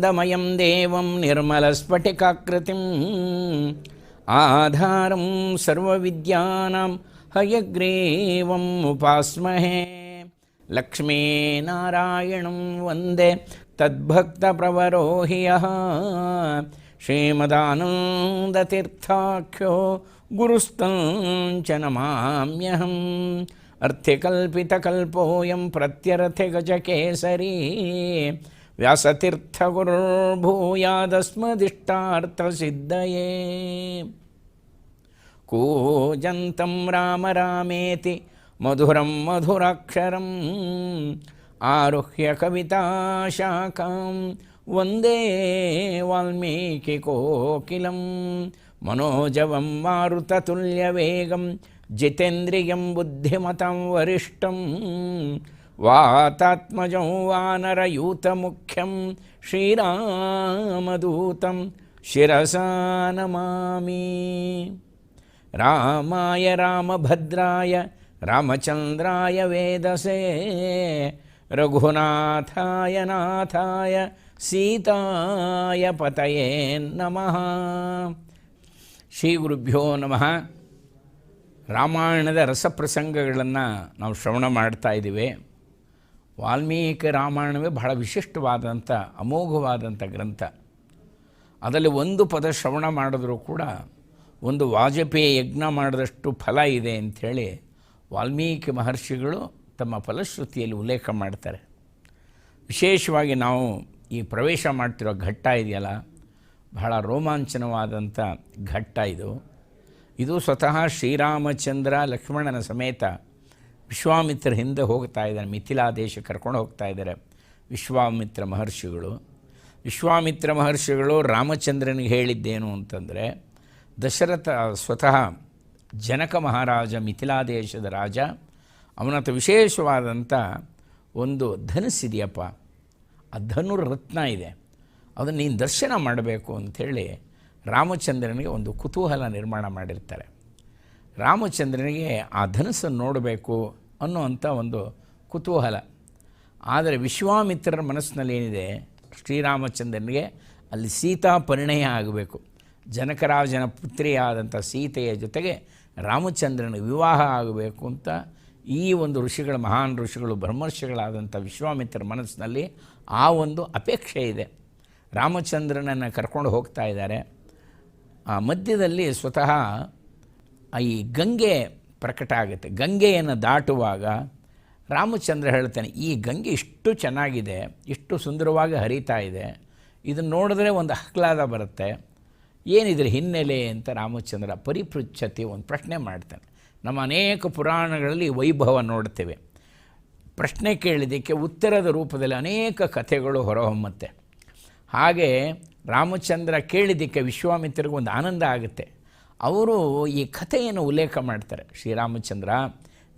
ಜ್ಞಾನಾನಂದಮಯಂ ದೇವಂ ನಿರ್ಮಲಸ್ಫಟಿಕಾಕೃತಿಂ ಆಧಾರಂ ಸರ್ವವಿದ್ಯಾನಾಂ ಹಯಗ್ರೀವಂ ಉಪಾಸ್ಮಹೇ ಲಕ್ಷ್ಮೀನಾರಾಯಣಂ ವಂದೇ ತದ್ಭಕ್ತಪ್ರವರೋ ಹಿ ಯಃ ಶ್ರೀಮದಾನಂದತೀರ್ಥಾಖ್ಯೋ ಗುರುಸ್ತಂಚ ನಮಾಮ್ಯಹಂ ಅರ್ಥಿಕಲ್ಪಿತಕಲ್ಪೋಯಂ ಪ್ರತ್ಯರ್ಥಿಗಜಕೇಸರಿ ವ್ಯಾಸತೀರ್ಥಗುರುರ್ಭೂಯಾದಸ್ಮದಿಷ್ಟಾರ್ಥಸಿದ್ಧಯೇ ಕೂಜಂತಂ ರಾಮ ರಾಮೇತಿ ಮಧುರಂ ಮಧುರಾಕ್ಷರಂ ಆರುಹ್ಯ ಕವಿತಾಶಾಖಾಂ ವಂದೇ ವಾಲ್ಮೀಕಿಕೋಕಿಲಂ ಮನೋಜವಂ ಮಾರುತತುಲ್ಯವೇಗಂ ಜಿತೇಂದ್ರಿಯಂ ಬುದ್ಧಿಮತಾಂ ವರಿಷ್ಠಂ ವಾತಾತ್ಮಜಂ ವಾನರಯೂತಮುಖ್ಯಂ ಶ್ರೀರಾಮದೂತಂ ಶಿರಸಾ ನಮಾಮಿ. ರಾಮಾಯ ರಾಮಭದ್ರಾಯ ರಾಮಚಂದ್ರಾಯ ವೇದಸೇ ರಘುನಾಥಾಯ ನಾಥಾಯ ಸೀತಾಯ ಪತಯೇ ನಮಃ. ಶ್ರೀ ಗುರುಭ್ಯೋ ನಮಃ. ರಾಮಾಯಣದ ರಸಪ್ರಸಂಗಗಳನ್ನು ನಾವು ಶ್ರವಣ ಮಾಡ್ತಾ ಇದ್ದೀವಿ. ವಾಲ್ಮೀಕಿ ರಾಮಾಯಣವೇ ಬಹಳ ವಿಶಿಷ್ಟವಾದಂಥ ಅಮೋಘವಾದಂಥ ಗ್ರಂಥ. ಅದರಲ್ಲಿ ಒಂದು ಪದ ಶ್ರವಣ ಮಾಡಿದ್ರೂ ಕೂಡ ಒಂದು ವಾಜಪೇಯಿ ಯಜ್ಞ ಮಾಡಿದಷ್ಟು ಫಲ ಇದೆ ಅಂಥೇಳಿ ವಾಲ್ಮೀಕಿ ಮಹರ್ಷಿಗಳು ತಮ್ಮ ಫಲಶ್ರುತಿಯಲ್ಲಿ ಉಲ್ಲೇಖ ಮಾಡ್ತಾರೆ. ವಿಶೇಷವಾಗಿ ನಾವು ಈ ಪ್ರವೇಶ ಮಾಡ್ತಿರೋ ಘಟ್ಟ ಇದೆಯಲ್ಲ, ಬಹಳ ರೋಮಾಂಚನವಾದಂಥ ಘಟ್ಟ ಇದು. ಇದು ಸ್ವತಃ ಶ್ರೀರಾಮಚಂದ್ರ ಲಕ್ಷ್ಮಣನ ಸಮೇತ ವಿಶ್ವಾಮಿತ್ರ ಹಿಂದೆ ಹೋಗ್ತಾ ಇದ್ದಾರೆ, ಮಿಥಿಲಾ ದೇಶ ಕರ್ಕೊಂಡು ಹೋಗ್ತಾ ಇದ್ದಾರೆ ವಿಶ್ವಾಮಿತ್ರ ಮಹರ್ಷಿಗಳು. ವಿಶ್ವಾಮಿತ್ರ ಮಹರ್ಷಿಗಳು ರಾಮಚಂದ್ರನಿಗೆ ಹೇಳಿದ್ದೇನು ಅಂತಂದರೆ, ದಶರಥ ಸ್ವತಃ ಜನಕ ಮಹಾರಾಜ ಮಿಥಿಲಾ ದೇಶದ ರಾಜ, ಅವನತ್ರ ವಿಶೇಷವಾದಂಥ ಒಂದು ಧನುಸ್ಸಿದೆಯಪ್ಪ, ಆ ಧನುರ್ರತ್ನ ಇದೆ, ಅದನ್ನು ನೀನು ದರ್ಶನ ಮಾಡಬೇಕು ಅಂಥೇಳಿ ರಾಮಚಂದ್ರನಿಗೆ ಒಂದು ಕುತೂಹಲ ನಿರ್ಮಾಣ ಮಾಡಿರ್ತಾರೆ. ರಾಮಚಂದ್ರನಿಗೆ ಆ ಧನುಸ್ಸನ್ನು ನೋಡಬೇಕು ಅನ್ನುವಂಥ ಒಂದು ಕುತೂಹಲ. ಆದರೆ ವಿಶ್ವಾಮಿತ್ರರ ಮನಸ್ಸಿನಲ್ಲಿ ಏನಿದೆ, ಶ್ರೀರಾಮಚಂದ್ರನಿಗೆ ಅಲ್ಲಿ ಸೀತಾ ಪರಿಣಯ ಆಗಬೇಕು, ಜನಕರಾಜನ ಪುತ್ರಿಯಾದಂಥ ಸೀತೆಯ ಜೊತೆಗೆ ರಾಮಚಂದ್ರನಿಗೆ ವಿವಾಹ ಆಗಬೇಕು ಅಂತ ಈ ಒಂದು ಋಷಿಗಳ, ಮಹಾನ್ ಋಷಿಗಳು, ಬ್ರಹ್ಮರ್ಷಿಗಳಾದಂಥ ವಿಶ್ವಾಮಿತ್ರರ ಮನಸ್ಸಿನಲ್ಲಿ ಆ ಒಂದು ಅಪೇಕ್ಷೆ ಇದೆ. ರಾಮಚಂದ್ರನನ್ನು ಕರ್ಕೊಂಡು ಹೋಗ್ತಾ ಇದ್ದಾರೆ. ಆ ಮಧ್ಯದಲ್ಲಿ ಸ್ವತಃ ಈ ಗಂಗೆ ಪ್ರಕಟ ಆಗುತ್ತೆ. ಗಂಗೆಯನ್ನು ದಾಟುವಾಗ ರಾಮಚಂದ್ರ ಹೇಳ್ತಾನೆ, ಈ ಗಂಗೆ ಇಷ್ಟು ಚೆನ್ನಾಗಿದೆ, ಇಷ್ಟು ಸುಂದರವಾಗಿ ಹರಿತಾ ಇದೆ, ಇದನ್ನು ನೋಡಿದ್ರೆ ಒಂದು ಆಹ್ಲಾದ ಬರುತ್ತೆ, ಏನಿದ್ರೆ ಹಿನ್ನೆಲೆ ಅಂತ ರಾಮಚಂದ್ರ ಪರಿಪೃಚ್ಛತೆ ಒಂದು ಪ್ರಶ್ನೆ ಮಾಡ್ತಾನೆ. ನಮ್ಮ ಅನೇಕ ಪುರಾಣಗಳಲ್ಲಿ ವೈಭವ ನೋಡ್ತೇವೆ. ಪ್ರಶ್ನೆ ಕೇಳಿದ್ದಕ್ಕೆ ಉತ್ತರದ ರೂಪದಲ್ಲಿ ಅನೇಕ ಕಥೆಗಳು ಹೊರಹೊಮ್ಮುತ್ತೆ. ಹಾಗೆ ರಾಮಚಂದ್ರ ಕೇಳಿದ್ದಕ್ಕೆ ವಿಶ್ವಾಮಿತ್ರರಿಗೆ ಒಂದು ಆನಂದ ಆಗುತ್ತೆ. ಅವರು ಈ ಕಥೆಯನ್ನು ಉಲ್ಲೇಖ ಮಾಡ್ತಾರೆ. ಶ್ರೀರಾಮಚಂದ್ರ,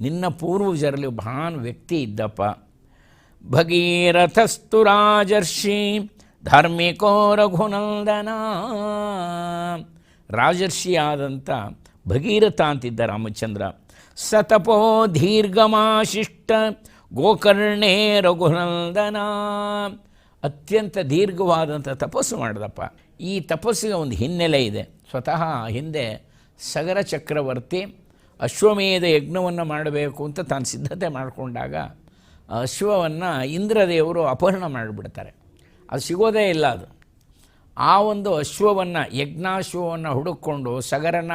ನಿನ್ನ ಪೂರ್ವಜರಲ್ಲಿ ಮಹಾನ್ ವ್ಯಕ್ತಿ ಇದ್ದಪ್ಪ, ಭಗೀರಥಸ್ತು ರಾಜರ್ಷಿ ಧಾರ್ಮಿಕೋ ರಘುನಂದನ. ರಾಜರ್ಷಿಯಾದಂಥ ಭಗೀರಥ ಅಂತಿದ್ದ ರಾಮಚಂದ್ರ. ಸತಪೋ ದೀರ್ಘಮಾಶಿಷ್ಟ ಗೋಕರ್ಣೇ ರಘುನಂದನ. ಅತ್ಯಂತ ದೀರ್ಘವಾದಂಥ ತಪಸ್ಸು ಮಾಡಿದಪ್ಪ. ಈ ತಪಸ್ಸಿಗೆ ಒಂದು ಹಿನ್ನೆಲೆ ಇದೆ. ಸ್ವತಃ ಹಿಂದೆ ಸಗರ ಚಕ್ರವರ್ತಿ ಅಶ್ವಮೇಧ ಯಜ್ಞವನ್ನು ಮಾಡಬೇಕು ಅಂತ ತಾನು ಸಿದ್ಧತೆ ಮಾಡಿಕೊಂಡಾಗ ಅಶ್ವವನ್ನು ಇಂದ್ರದೇವರು ಅಪಹರಣ ಮಾಡಿಬಿಡ್ತಾರೆ. ಅದು ಸಿಗೋದೇ ಇಲ್ಲ. ಅದು ಆ ಒಂದು ಅಶ್ವವನ್ನು, ಯಜ್ಞಾಶ್ವವನ್ನು ಹುಡುಕೊಂಡು ಸಗರನ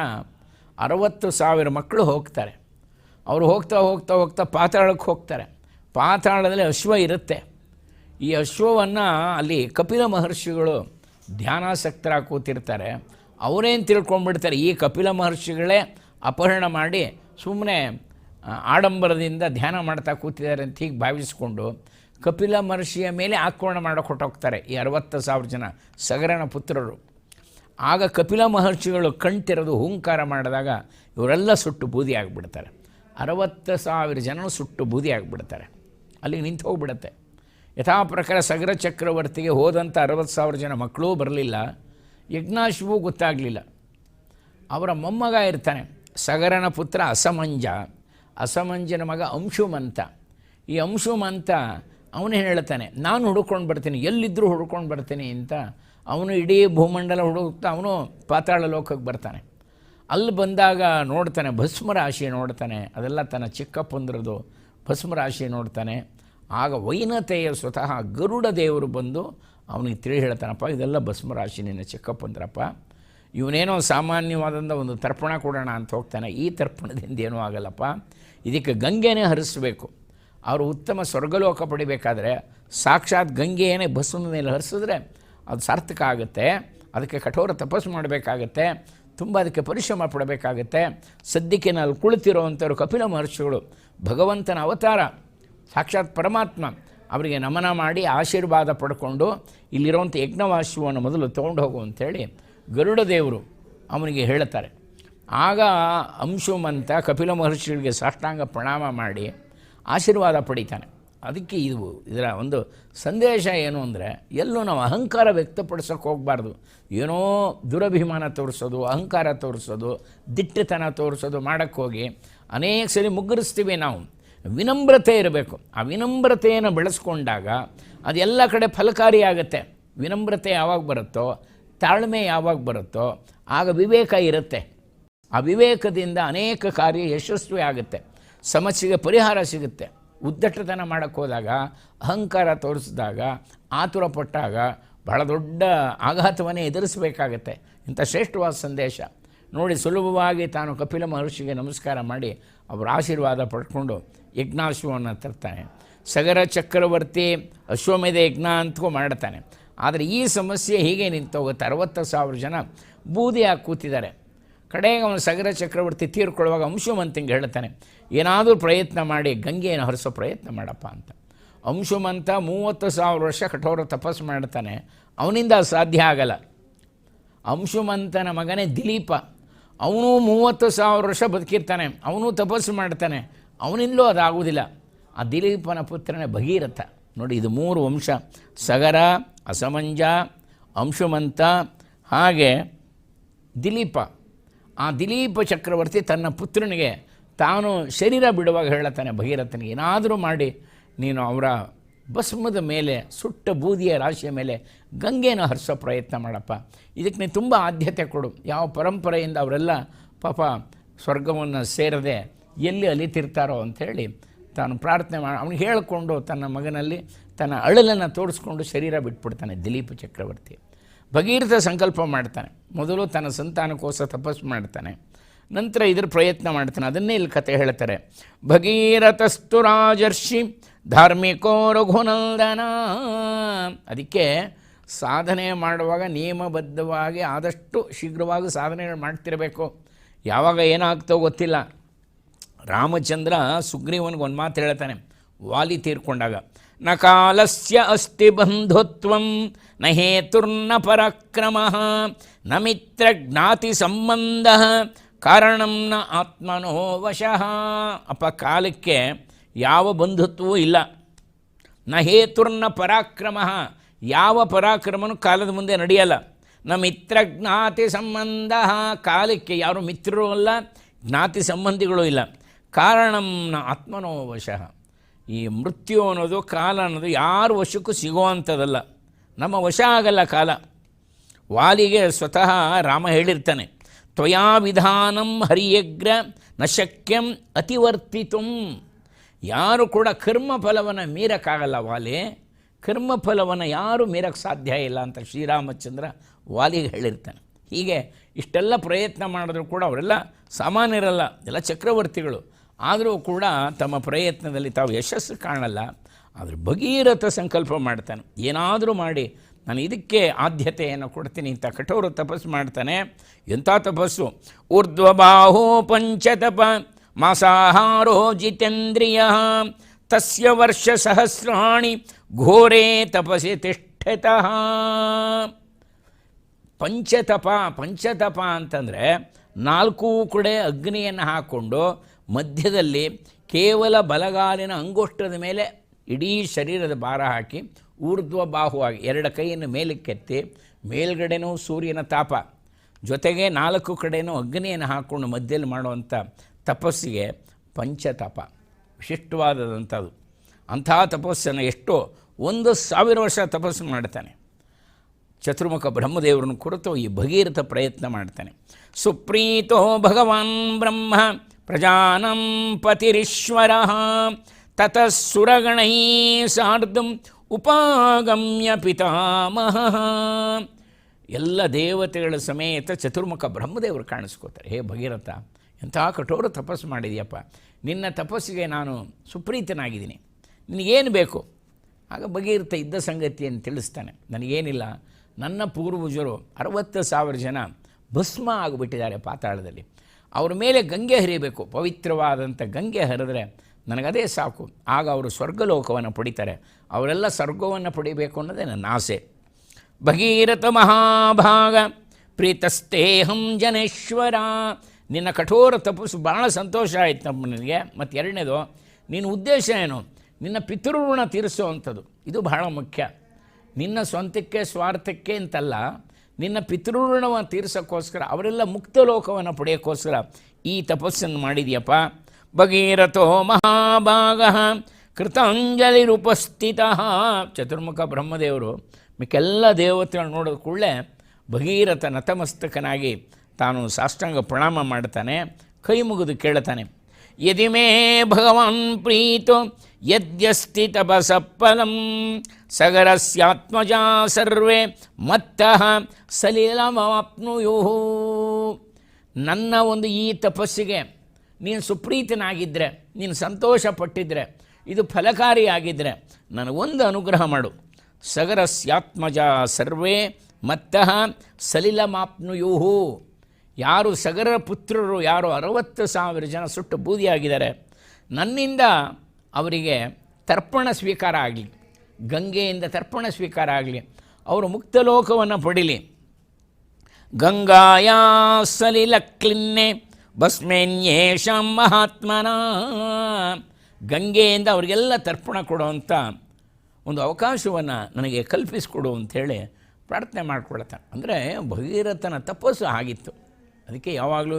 60,000 ಮಕ್ಕಳು ಹೋಗ್ತಾರೆ. ಅವರು ಹೋಗ್ತಾ ಹೋಗ್ತಾ ಹೋಗ್ತಾ ಪಾತಾಳಕ್ಕೆ ಹೋಗ್ತಾರೆ. ಪಾತಾಳದಲ್ಲಿ ಅಶ್ವ ಇರುತ್ತೆ. ಈ ಅಶ್ವವನ್ನು ಅಲ್ಲಿ ಕಪಿಲ ಮಹರ್ಷಿಗಳು ಧ್ಯಾನಾಸಕ್ತರಾಗಿ ಕೂತಿರ್ತಾರೆ. ಅವರೇನು ತಿಳ್ಕೊಂಡ್ಬಿಡ್ತಾರೆ, ಈ ಕಪಿಲ ಮಹರ್ಷಿಗಳೇ ಅಪಹರಣ ಮಾಡಿ ಸುಮ್ಮನೆ ಆಡಂಬರದಿಂದ ಧ್ಯಾನ ಮಾಡ್ತಾ ಕೂತಿದ್ದಾರೆ ಅಂತ ಹೀಗೆ ಭಾವಿಸ್ಕೊಂಡು ಕಪಿಲ ಮಹರ್ಷಿಯ ಮೇಲೆ ಆಕ್ರಮಣ ಮಾಡೋಕೆ ಹೊಟ್ಟೋಗ್ತಾರೆ ಈ 60,000 ಜನ ಸಗರನ ಪುತ್ರರು. ಆಗ ಕಪಿಲ ಮಹರ್ಷಿಗಳು ಕಣ್ತಿರೋದು ಹೂಂಕಾರ ಮಾಡಿದಾಗ ಇವರೆಲ್ಲ ಸುಟ್ಟು ಬೂದಿ ಆಗಿಬಿಡ್ತಾರೆ. 60,000 ಜನ ಸುಟ್ಟು ಬೂದಿ ಆಗಿಬಿಡ್ತಾರೆ. ಅಲ್ಲಿಗೆ ನಿಂತು ಹೋಗ್ಬಿಡುತ್ತೆ. ಯಥಾ ಪ್ರಕಾರ ಸಗರ ಚಕ್ರವರ್ತಿಗೆ ಹೋದಂಥ 60,000 ಜನ ಮಕ್ಕಳೂ ಬರಲಿಲ್ಲ, ಯಜ್ಞಾಶ್ವೂ ಗೊತ್ತಾಗಲಿಲ್ಲ. ಅವರ ಮೊಮ್ಮಗ ಇರ್ತಾನೆ ಸಗರನ ಪುತ್ರ ಅಸಮಂಜ. ಅಸಮಂಜನ ಮಗ ಅಂಶುಮಂತ. ಈ ಅಂಶುಮಂತ ಅವನು ಹೇಳ್ತಾನೆ, ನಾನು ಹುಡ್ಕೊಂಡು ಬರ್ತೀನಿ, ಎಲ್ಲಿದ್ದರೂ ಹುಡ್ಕೊಂಡು ಬರ್ತೀನಿ ಅಂತ. ಅವನು ಇಡೀ ಭೂಮಂಡಲ ಹುಡುಕ್ತಾ ಅವನು ಪಾತಾಳ ಲೋಕಕ್ಕೆ ಬರ್ತಾನೆ. ಅಲ್ಲಿ ಬಂದಾಗ ನೋಡ್ತಾನೆ ಭಸ್ಮರಾಶಿ ನೋಡ್ತಾನೆ, ಅದೆಲ್ಲ ತನ್ನ ಚಿಕ್ಕಪ್ಪಂದ್ರದು ಭಸ್ಮರಾಶಿ ನೋಡ್ತಾನೆ. ಆಗ ವೈನತೆಯ ಸ್ವತಃ ಗರುಡ ದೇವರು ಬಂದು ಅವನಿಗೆ ತಿಳಿ ಹೇಳ್ತಾನಪ್ಪ, ಇದೆಲ್ಲ ಭಸ್ಮರಾಶಿ ನಿನ್ನ ಚಿಕ್ಕಪ್ಪಂದ್ರಪ್ಪ, ಇವನೇನೋ ಸಾಮಾನ್ಯವಾದಂಥ ಒಂದು ತರ್ಪಣ ಕೊಡೋಣ ಅಂತ ಹೋಗ್ತಾನೆ. ಈ ತರ್ಪಣದಿಂದ ಏನೂ ಆಗಲ್ಲಪ್ಪ, ಇದಕ್ಕೆ ಗಂಗೆನೇ ಹರಿಸ್ಬೇಕು. ಅವರು ಉತ್ತಮ ಸ್ವರ್ಗಲೋಕ ಪಡಿಬೇಕಾದ್ರೆ ಸಾಕ್ಷಾತ್ ಗಂಗೆಯೇ ಭಸ್ಮದ ಮೇಲೆ ಹರಿಸಿದ್ರೆ ಅದು ಸಾರ್ಥಕ ಆಗುತ್ತೆ. ಅದಕ್ಕೆ ಕಠೋರ ತಪಸ್ಸು ಮಾಡಬೇಕಾಗತ್ತೆ, ತುಂಬ ಅದಕ್ಕೆ ಪರಿಶ್ರಮ ಪಡಬೇಕಾಗತ್ತೆ. ಸದ್ಯಕ್ಕೆ ನಾವು ಕುಳಿತಿರೋವಂಥವ್ರು ಕಪಿಲ ಮಹರ್ಷಿಗಳು, ಭಗವಂತನ ಅವತಾರ, ಸಾಕ್ಷಾತ್ ಪರಮಾತ್ಮ. ಅವರಿಗೆ ನಮನ ಮಾಡಿ ಆಶೀರ್ವಾದ ಪಡ್ಕೊಂಡು ಇಲ್ಲಿರೋವಂಥ ಯಜ್ಞವಾಶ್ವವನ್ನು ಮೊದಲು ತೊಗೊಂಡು ಹೋಗು ಅಂಥೇಳಿ ಗರುಡ ದೇವರು ಅವನಿಗೆ ಹೇಳ್ತಾರೆ. ಆಗ ಅಂಶುಮಂತ ಕಪಿಲ ಮಹರ್ಷಿಗಳಿಗೆ ಸಾಷ್ಟಾಂಗ ಪ್ರಣಾಮ ಮಾಡಿ ಆಶೀರ್ವಾದ ಪಡಿತಾನೆ. ಅದಕ್ಕೆ ಇದರ ಒಂದು ಸಂದೇಶ ಏನು ಅಂದರೆ, ಎಲ್ಲೂ ನಾವು ಅಹಂಕಾರ ವ್ಯಕ್ತಪಡಿಸೋಕ್ಕೆ ಹೋಗಬಾರ್ದು. ಏನೋ ದುರಭಿಮಾನ ತೋರಿಸೋದು, ಅಹಂಕಾರ ತೋರಿಸೋದು, ದಿಟ್ಟತನ ತೋರಿಸೋದು ಮಾಡೋಕ್ಕೆ ಹೋಗಿ ಅನೇಕ ಸರಿ ಮುಗ್ಗರಿಸ್ತೀವಿ ನಾವು. ವಿನಮ್ರತೆ ಇರಬೇಕು. ಆ ವಿನಮ್ರತೆಯನ್ನು ಬೆಳೆಸ್ಕೊಂಡಾಗ ಅದೆಲ್ಲ ಕಡೆ ಫಲಕಾರಿಯಾಗುತ್ತೆ. ವಿನಮ್ರತೆ ಯಾವಾಗ ಬರುತ್ತೋ, ತಾಳ್ಮೆ ಯಾವಾಗ ಬರುತ್ತೋ ಆಗ ವಿವೇಕ ಇರುತ್ತೆ. ಆ ವಿವೇಕದಿಂದ ಅನೇಕ ಕಾರ್ಯ ಯಶಸ್ವಿ ಆಗುತ್ತೆ, ಸಮಸ್ಯೆಗೆ ಪರಿಹಾರ ಸಿಗುತ್ತೆ. ಉದ್ದಟತನ ಮಾಡೋಕ್ಕೆ ಹೋದಾಗ, ಅಹಂಕಾರ ತೋರಿಸಿದಾಗ, ಆತುರ ಪಟ್ಟಾಗ ಬಹಳ ದೊಡ್ಡ ಆಘಾತವನ್ನೇ ಎದುರಿಸಬೇಕಾಗತ್ತೆ. ಇಂಥ ಶ್ರೇಷ್ಠವಾದ ಸಂದೇಶ ನೋಡಿ. ಸುಲಭವಾಗಿ ತಾನು ಕಪಿಲ ಮಹರ್ಷಿಗೆ ನಮಸ್ಕಾರ ಮಾಡಿ ಅವರ ಆಶೀರ್ವಾದ ಪಡ್ಕೊಂಡು ಯಜ್ಞಾಶ್ವವನ್ನು ತರ್ತಾನೆ. ಸಗರ ಚಕ್ರವರ್ತಿ ಅಶ್ವಮೇಧ ಯಜ್ಞ ಅಂತೂ ಮಾಡ್ತಾನೆ. ಆದರೆ ಈ ಸಮಸ್ಯೆ ಹೀಗೆ ನಿಂತೋಗುತ್ತೆ. 60,000 ಜನ ಬೂದಿಯಾಗಿ ಕೂತಿದ್ದಾರೆ. ಕಡೆಗೆ ಅವನು ಸಗರ ಚಕ್ರವರ್ತಿ ತೀರ್ಕೊಳ್ಳುವಾಗ ಅಂಶುಮಂತಿಗೆ ಹೇಳ್ತಾನೆ, ಏನಾದರೂ ಪ್ರಯತ್ನ ಮಾಡಿ ಗಂಗೆಯನ್ನು ಹರಿಸೋ ಪ್ರಯತ್ನ ಮಾಡಪ್ಪ ಅಂತ. ಅಂಶುಮಂತ 30,000 ವರ್ಷ ಕಠೋರ ತಪಸ್ಸು ಮಾಡ್ತಾನೆ, ಅವನಿಂದ ಸಾಧ್ಯ ಆಗಲ್ಲ. ಅಂಶುಮಂತನ ಮಗನೇ ದಿಲೀಪ, ಅವನು 30,000 ವರ್ಷ ಬದುಕಿರ್ತಾನೆ, ಅವನು ತಪಸ್ಸು ಮಾಡ್ತಾನೆ, ಅವನಿಂದಲೂ ಅದಾಗುವುದಿಲ್ಲ. ಆ ದಿಲೀಪನ ಪುತ್ರನೇ ಭಗೀರಥ. ನೋಡಿ, ಇದು 3 ವಂಶ: ಸಗರ, ಅಸಮಂಜ, ಅಂಶುಮಂತ, ಹಾಗೆ ದಿಲೀಪ. ಆ ದಿಲೀಪ ಚಕ್ರವರ್ತಿ ತನ್ನ ಪುತ್ರನಿಗೆ ತಾನು ಶರೀರ ಬಿಡುವಾಗ ಹೇಳುತ್ತಾನೆ ಭಗೀರಥನಿಗೆ, ಏನಾದರೂ ಮಾಡಿ ನೀನು ಅವರ ಭಸ್ಮದ ಮೇಲೆ, ಸುಟ್ಟ ಬೂದಿಯ ರಾಶಿಯ ಮೇಲೆ ಗಂಗೆಯನ್ನು ಹರಿಸೋ ಪ್ರಯತ್ನ ಮಾಡಪ್ಪ. ಇದಕ್ಕೆ ನೀನು ತುಂಬ ಆದ್ಯತೆ ಕೊಡು. ಯಾವ ಪರಂಪರೆಯಿಂದ ಅವರೆಲ್ಲ ಪಾಪ ಸ್ವರ್ಗವನ್ನು ಸೇರದೆ ಎಲ್ಲಿ ಅಲಿತಿರ್ತಾರೋ ಅಂಥೇಳಿ ತಾನು ಪ್ರಾರ್ಥನೆ ಮಾಡಿ ಅವನಿಗೆ ಹೇಳಿಕೊಂಡು ತನ್ನ ಮಗನಲ್ಲಿ ತನ್ನ ಅಳಲನ್ನು ತೋರಿಸ್ಕೊಂಡು ಶರೀರ ಬಿಟ್ಬಿಡ್ತಾನೆ ದಿಲೀಪ ಚಕ್ರವರ್ತಿ. ಭಗೀರಥ ಸಂಕಲ್ಪ ಮಾಡ್ತಾನೆ. ಮೊದಲು ತನ್ನ ಸಂತಾನಕ್ಕೋಸ್ಕರ ತಪಸ್ಸು ಮಾಡ್ತಾನೆ, ನಂತರ ಇದ್ರ ಪ್ರಯತ್ನ ಮಾಡ್ತಾನೆ. ಅದನ್ನೇ ಇಲ್ಲಿ ಕತೆ ಹೇಳ್ತಾರೆ. ಭಗೀರಥಸ್ತು ರಾಜರ್ಷಿ ಧಾರ್ಮಿಕೋ ರಘುನಂದನ. ಅದಕ್ಕೆ ಸಾಧನೆ ಮಾಡುವಾಗ ನಿಯಮಬದ್ಧವಾಗಿ ಆದಷ್ಟು ಶೀಘ್ರವಾಗಿ ಸಾಧನೆಗಳು ಮಾಡ್ತಿರಬೇಕು. ಯಾವಾಗ ಏನಾಗ್ತೋ ಗೊತ್ತಿಲ್ಲ. ರಾಮಚಂದ್ರ ಸುಗ್ರೀವನಿಗೆ ಒಂದು ಮಾತು ಹೇಳ್ತಾನೆ ವಾಲಿ ತೀರ್ಕೊಂಡಾಗ, ನ ಕಾಲಸ್ಯ ಅಸ್ತಿ ಬಂಧುತ್ವಂ ನ ಹೇತುರ್ನ ಪರಾಕ್ರಮ ನ ಮಿತ್ರ ಜ್ಞಾತಿ ಸಂಬಂಧ ಕಾರಣಂ ನ ಆತ್ಮನೋ ವಶಃ. ಅಪ್ಪ, ಕಾಲಕ್ಕೆ ಯಾವ ಬಂಧುತ್ವವೂ ಇಲ್ಲ. ನ ಹೇತುರ್ನ ಪರಾಕ್ರಮ, ಯಾವ ಪರಾಕ್ರಮನೂ ಕಾಲದ ಮುಂದೆ ನಡೆಯಲ್ಲ. ನ ಮಿತ್ರ ಜ್ಞಾತಿ ಸಂಬಂಧ, ಕಾಲಕ್ಕೆ ಯಾರು ಮಿತ್ರರೂ ಅಲ್ಲ, ಜ್ಞಾತಿ ಸಂಬಂಧಿಗಳೂ ಇಲ್ಲ. ಕಾರಣಂ ನ ಆತ್ಮನೋ ವಶಃ. ಈ ಮೃತ್ಯು ಅನ್ನೋದು, ಕಾಲ ಅನ್ನೋದು ಯಾರ ವಶಕ್ಕೂ ಸಿಗುವಂಥದ್ದಲ್ಲ, ನಮ್ಮ ವಶ ಆಗಲ್ಲ ಕಾಲ. ವಾಲಿಗೆ ಸ್ವತಃ ರಾಮ ಹೇಳಿರ್ತಾನೆ, ತ್ವಯಾ ವಿಧಾನಂ ಹರಿಯಗ್ರ ನ ಶಕ್ಯಂ ಅತಿವರ್ತಿತು. ಯಾರು ಕೂಡ ಕರ್ಮಫಲವನ್ನು ಮೀರಕ್ಕಾಗಲ್ಲ ವಾಲಿ, ಕರ್ಮಫಲವನ್ನು ಯಾರು ಮೀರಕ್ಕೆ ಸಾಧ್ಯ ಇಲ್ಲ ಅಂತ ಶ್ರೀರಾಮಚಂದ್ರ ವಾಲಿಗೆ ಹೇಳಿರ್ತಾನೆ. ಹೀಗೆ ಇಷ್ಟೆಲ್ಲ ಪ್ರಯತ್ನ ಮಾಡಿದ್ರು ಕೂಡ ಅವರೆಲ್ಲ ಸಾಮಾನ್ಯರಲ್ಲ, ಎಲ್ಲ ಚಕ್ರವರ್ತಿಗಳು. ಆದರೂ ಕೂಡ ತಮ್ಮ ಪ್ರಯತ್ನದಲ್ಲಿ ತಾವು ಯಶಸ್ಸು ಕಾಣಲ್ಲ. ಆದರೆ ಭಗೀರಥ ಸಂಕಲ್ಪ ಮಾಡ್ತಾನೆ, ಏನಾದರೂ ಮಾಡಿ ನಾನು ಇದಕ್ಕೆ ಆದ್ಯತೆಯನ್ನು ಕೊಡ್ತೀನಿ ಅಂತ ಕಠೋರ ತಪಸ್ಸು ಮಾಡ್ತಾನೆ. ಎಂಥ ತಪಸ್ಸು! ಊರ್ಧ್ವಬಾಹೋ ಪಂಚತಪ ಮಾಸಾಹಾರೋ ಜಿತೇಂದ್ರಿಯ ತಸ್ಯ ವರ್ಷ ಸಹಸ್ರಾಣಿ ಘೋರೇ ತಪಸಿ ತಿಷ್ಠತಃ. ಪಂಚತಪ ಅಂತಂದರೆ 4 ಕಡೆ ಅಗ್ನಿಯನ್ನು ಹಾಕ್ಕೊಂಡು ಮಧ್ಯದಲ್ಲಿ ಕೇವಲ ಬಲಗಾಲಿನ ಅಂಗುಷ್ಟದ ಮೇಲೆ ಇಡೀ ಶರೀರದ ಭಾರ ಹಾಕಿ ಊರ್ಧ್ವ ಬಾಹುವಾಗಿ 2 ಕೈಯನ್ನು ಮೇಲಕ್ಕೆತ್ತಿ, ಮೇಲ್ಗಡೆನೂ ಸೂರ್ಯನ ತಾಪ, ಜೊತೆಗೆ 4 ಕಡೆಯೂ ಅಗ್ನಿಯನ್ನು ಹಾಕ್ಕೊಂಡು ಮಧ್ಯದಲ್ಲಿ ಮಾಡುವಂಥ ತಪಸ್ಸಿಗೆ ಪಂಚತಪ ವಿಶಿಷ್ಟವಾದಂಥದ್ದು. ಅಂಥ ತಪಸ್ಸನ್ನು ಎಷ್ಟೋ 1,000 ವರ್ಷ ತಪಸ್ಸು ಮಾಡ್ತಾನೆ. ಚತುರ್ಮುಖ ಬ್ರಹ್ಮದೇವರನ್ನು ಕುರಿತು ಈ ಭಗೀರಥ ಪ್ರಯತ್ನ ಮಾಡ್ತಾನೆ. ಸುಪ್ರೀತೋ ಭಗವಾನ್ ಬ್ರಹ್ಮ ಪ್ರಜಾನಂ ಪತಿರೀಶ್ವರ ತತಃ ಸುರಗಣೈ ಸಾರ್ಧಂ ಉಪಾಗಮ್ಯ ಪಿತಾಮಹ. ಎಲ್ಲ ದೇವತೆಗಳ ಸಮೇತ ಚತುರ್ಮುಖ ಬ್ರಹ್ಮದೇವರು ಕಾಣಿಸ್ಕೋತಾರೆ. ಹೇ ಭಗೀರಥ, ಎಂಥ ಕಠೋರ ತಪಸ್ಸು ಮಾಡಿದೆಯಪ್ಪ, ನಿನ್ನ ತಪಸ್ಸಿಗೆ ನಾನು ಸುಪ್ರೀತನಾಗಿದ್ದೀನಿ, ನಿನಗೇನು ಬೇಕು? ಆಗ ಭಗೀರಥ ಇದ್ದ ಸಂಗತಿಯನ್ನು ತಿಳಿಸ್ತಾನೆ. ನನಗೇನಿಲ್ಲ, ನನ್ನ ಪೂರ್ವಜರು 60,000 ಜನ ಭಸ್ಮ ಆಗಿಬಿಟ್ಟಿದ್ದಾರೆ ಪಾತಾಳದಲ್ಲಿ, ಅವ್ರ ಮೇಲೆ ಗಂಗೆ ಹರಿಯಬೇಕು, ಪವಿತ್ರವಾದಂಥ ಗಂಗೆ ಹರಿದ್ರೆ ನನಗದೇ ಸಾಕು, ಆಗ ಅವರು ಸ್ವರ್ಗಲೋಕವನ್ನು ಪಡಿತಾರೆ, ಅವರೆಲ್ಲ ಸ್ವರ್ಗವನ್ನು ಪಡಿಬೇಕು ಅನ್ನೋದೇ ನನ್ನ ಆಸೆ. ಭಗೀರಥ ಮಹಾಭಾಗ ಪ್ರೀತಸ್ತೇಹಂ ಜನೇಶ್ವರ. ನಿನ್ನ ಕಠೋರ ತಪಸ್ಸು ಭಾಳ ಸಂತೋಷ ಆಯಿತು ನಮ್ಮ ನನಗೆ. ಮತ್ತು ಎರಡನೇದು, ನಿನ್ನ ಉದ್ದೇಶ ಏನು? ನಿನ್ನ ಪಿತೃಋಣ ತೀರಿಸುವಂಥದ್ದು, ಇದು ಬಹಳ ಮುಖ್ಯ. ನಿನ್ನ ಸ್ವಂತಕ್ಕೆ ಸ್ವಾರ್ಥಕ್ಕೆ ಅಂತಲ್ಲ, ನಿನ್ನ ಪಿತೃಋಣವನ್ನು ತೀರಿಸೋಕ್ಕೋಸ್ಕರ, ಅವರೆಲ್ಲ ಮುಕ್ತ ಲೋಕವನ್ನು ಪಡೆಯೋಕ್ಕೋಸ್ಕರ ಈ ತಪಸ್ಸನ್ನು ಮಾಡಿದೆಯಪ್ಪ. ಭಗೀರಥೋ ಮಹಾಭಾಗ ಕೃತಾಂಜಲಿರುಪಸ್ಥಿತ. ಚತುರ್ಮುಖ ಬ್ರಹ್ಮದೇವರು ಮಿಕ್ಕೆಲ್ಲ ದೇವತೆಗಳು ನೋಡಿದ ಕೂಡಲೇ ಭಗೀರಥ ನತಮಸ್ತಕನಾಗಿ ತಾನು ಸಾಷ್ಟಾಂಗ ಪ್ರಣಾಮ ಮಾಡ್ತಾನೆ, ಕೈ ಮುಗಿದು ಕೇಳ್ತಾನೆ. ಯದಿ ಮೇ ಭಗವಾನ್ ಪ್ರೀತೋ ಯದ್ಯಸ್ತಿ ತಪಸಫಲಂ ಸಗರಸ್ಯಾತ್ಮಜ ಸರ್ವೇ ಮತ್ತಃ ಸಲೀಲಮಾಪ್ನುಯುಃ. ನನ್ನ ಒಂದು ಈ ತಪಸ್ಸಿಗೆ ನೀನು ಸುಪ್ರೀತನಾಗಿದ್ದರೆ, ನೀನು ಸಂತೋಷಪಟ್ಟಿದ್ದರೆ, ಇದು ಫಲಕಾರಿಯಾಗಿದ್ದರೆ ನನಗೊಂದು ಅನುಗ್ರಹ ಮಾಡು. ಸಗರಸ್ಯಾತ್ಮಜ ಸರ್ವೇ ಮತ್ತಃ ಸಲಿಲಮಾಪ್ನುಯುಃ. ಯಾರು ಸಗರ ಪುತ್ರರು, ಯಾರು 60,000 ಜನ ಸುಟ್ಟು ಬೂದಿಯಾಗಿದ್ದಾರೆ, ನನ್ನಿಂದ ಅವರಿಗೆ ತರ್ಪಣ ಸ್ವೀಕಾರ ಆಗಲಿ, ಗಂಗೆಯಿಂದ ತರ್ಪಣ ಸ್ವೀಕಾರ ಆಗಲಿ, ಅವರು ಮುಕ್ತ ಲೋಕವನ್ನು ಪಡೀಲಿ. ಗಂಗಾಯಾ ಸಲಿಲ ಕ್ಲಿನ್ನೆ ಭಸ್ಮೇನ್ಯೇಷಾಂ ಮಹಾತ್ಮನ. ಗಂಗೆಯಿಂದ ಅವರಿಗೆಲ್ಲ ತರ್ಪಣ ಕೊಡುವಂಥ ಒಂದು ಅವಕಾಶವನ್ನು ನನಗೆ ಕಲ್ಪಿಸಿಕೊಡು ಅಂಥೇಳಿ ಪ್ರಾರ್ಥನೆ ಮಾಡ್ಕೊಳ್ತಾನೆ. ಅಂದರೆ ಭಗೀರಥನ ತಪಸ್ಸು ಆಗಿತ್ತು. ಅದಕ್ಕೆ ಯಾವಾಗಲೂ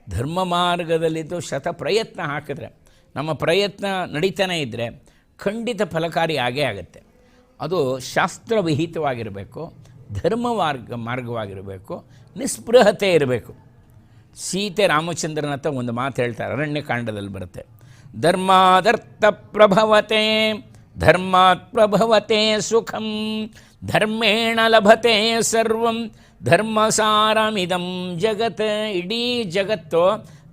ಧರ್ಮ ಮಾರ್ಗದಲ್ಲಿದ್ದು ಶತ ಪ್ರಯತ್ನ ಹಾಕಿದ್ರೆ, ನಮ್ಮ ಪ್ರಯತ್ನ ನಡೀತಾನೇ ಇದ್ದರೆ ಖಂಡಿತ ಫಲಕಾರಿ ಆಗೇ ಆಗುತ್ತೆ. ಅದು ಶಾಸ್ತ್ರವಿಹಿತವಾಗಿರಬೇಕು, ಧರ್ಮ ಮಾರ್ಗವಾಗಿರಬೇಕು, ನಿಸ್ಪೃಹತೆ ಇರಬೇಕು. ಸೀತೆ ರಾಮಚಂದ್ರನ ಹತ್ರ ಒಂದು ಮಾತು ಹೇಳ್ತಾರೆ, ಅರಣ್ಯಕಾಂಡದಲ್ಲಿ ಬರುತ್ತೆ. ಧರ್ಮಾದರ್ಥ ಪ್ರಭವತೆ ಧರ್ಮಾತ್ ಪ್ರಭವತೆ ಸುಖಂ ಧರ್ಮೇಣ ಲಭತೆ ಸರ್ವಂ ಧರ್ಮಸಾರಮಿದಂ ಜಗತ್. ಇಡೀ ಜಗತ್ತು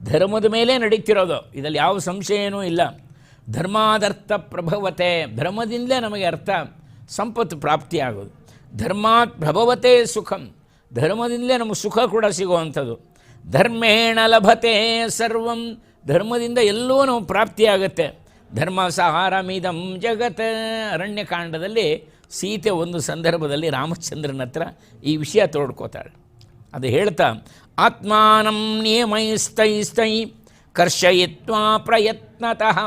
ಧರ್ಮದ ಮೇಲೆ ನಡೀತಿರೋದು, ಇದರಲ್ಲಿ ಯಾವ ಸಂಶಯನೂ ಇಲ್ಲ. ಧರ್ಮಾದರ್ಥ ಪ್ರಭವತೆ, ಧರ್ಮದಿಂದಲೇ ನಮಗೆ ಅರ್ಥ ಸಂಪತ್ತು ಪ್ರಾಪ್ತಿಯಾಗೋದು. ಧರ್ಮಾತ್ ಪ್ರಭವತೆ ಸುಖಂ, ಧರ್ಮದಿಂದಲೇ ನಮಗೆ ಸುಖ ಕೂಡ ಸಿಗುವಂಥದ್ದು. ಧರ್ಮೇಣ ಲಭತೆ ಸರ್ವಂ, ಧರ್ಮದಿಂದ ಎಲ್ಲವೂ ನಮಗೆ ಪ್ರಾಪ್ತಿಯಾಗುತ್ತೆ. ಧರ್ಮಸಾರಮಿದಂ ಜಗತ್. ಅರಣ್ಯಕಾಂಡದಲ್ಲಿ ಸೀತೆ ಒಂದು ಸಂದರ್ಭದಲ್ಲಿ ರಾಮಚಂದ್ರನ ಹತ್ರ ಈ ವಿಷಯ ತೋಡ್ಕೋತಾಳೆ. ಅದು ಹೇಳ್ತಾ, ಆತ್ಮಾನಂ ನಿಯಮೈಸ್ತೈಸ್ತೈ ಕರ್ಷಯಿತ್ವಾ ಪ್ರಯತ್ನತಃ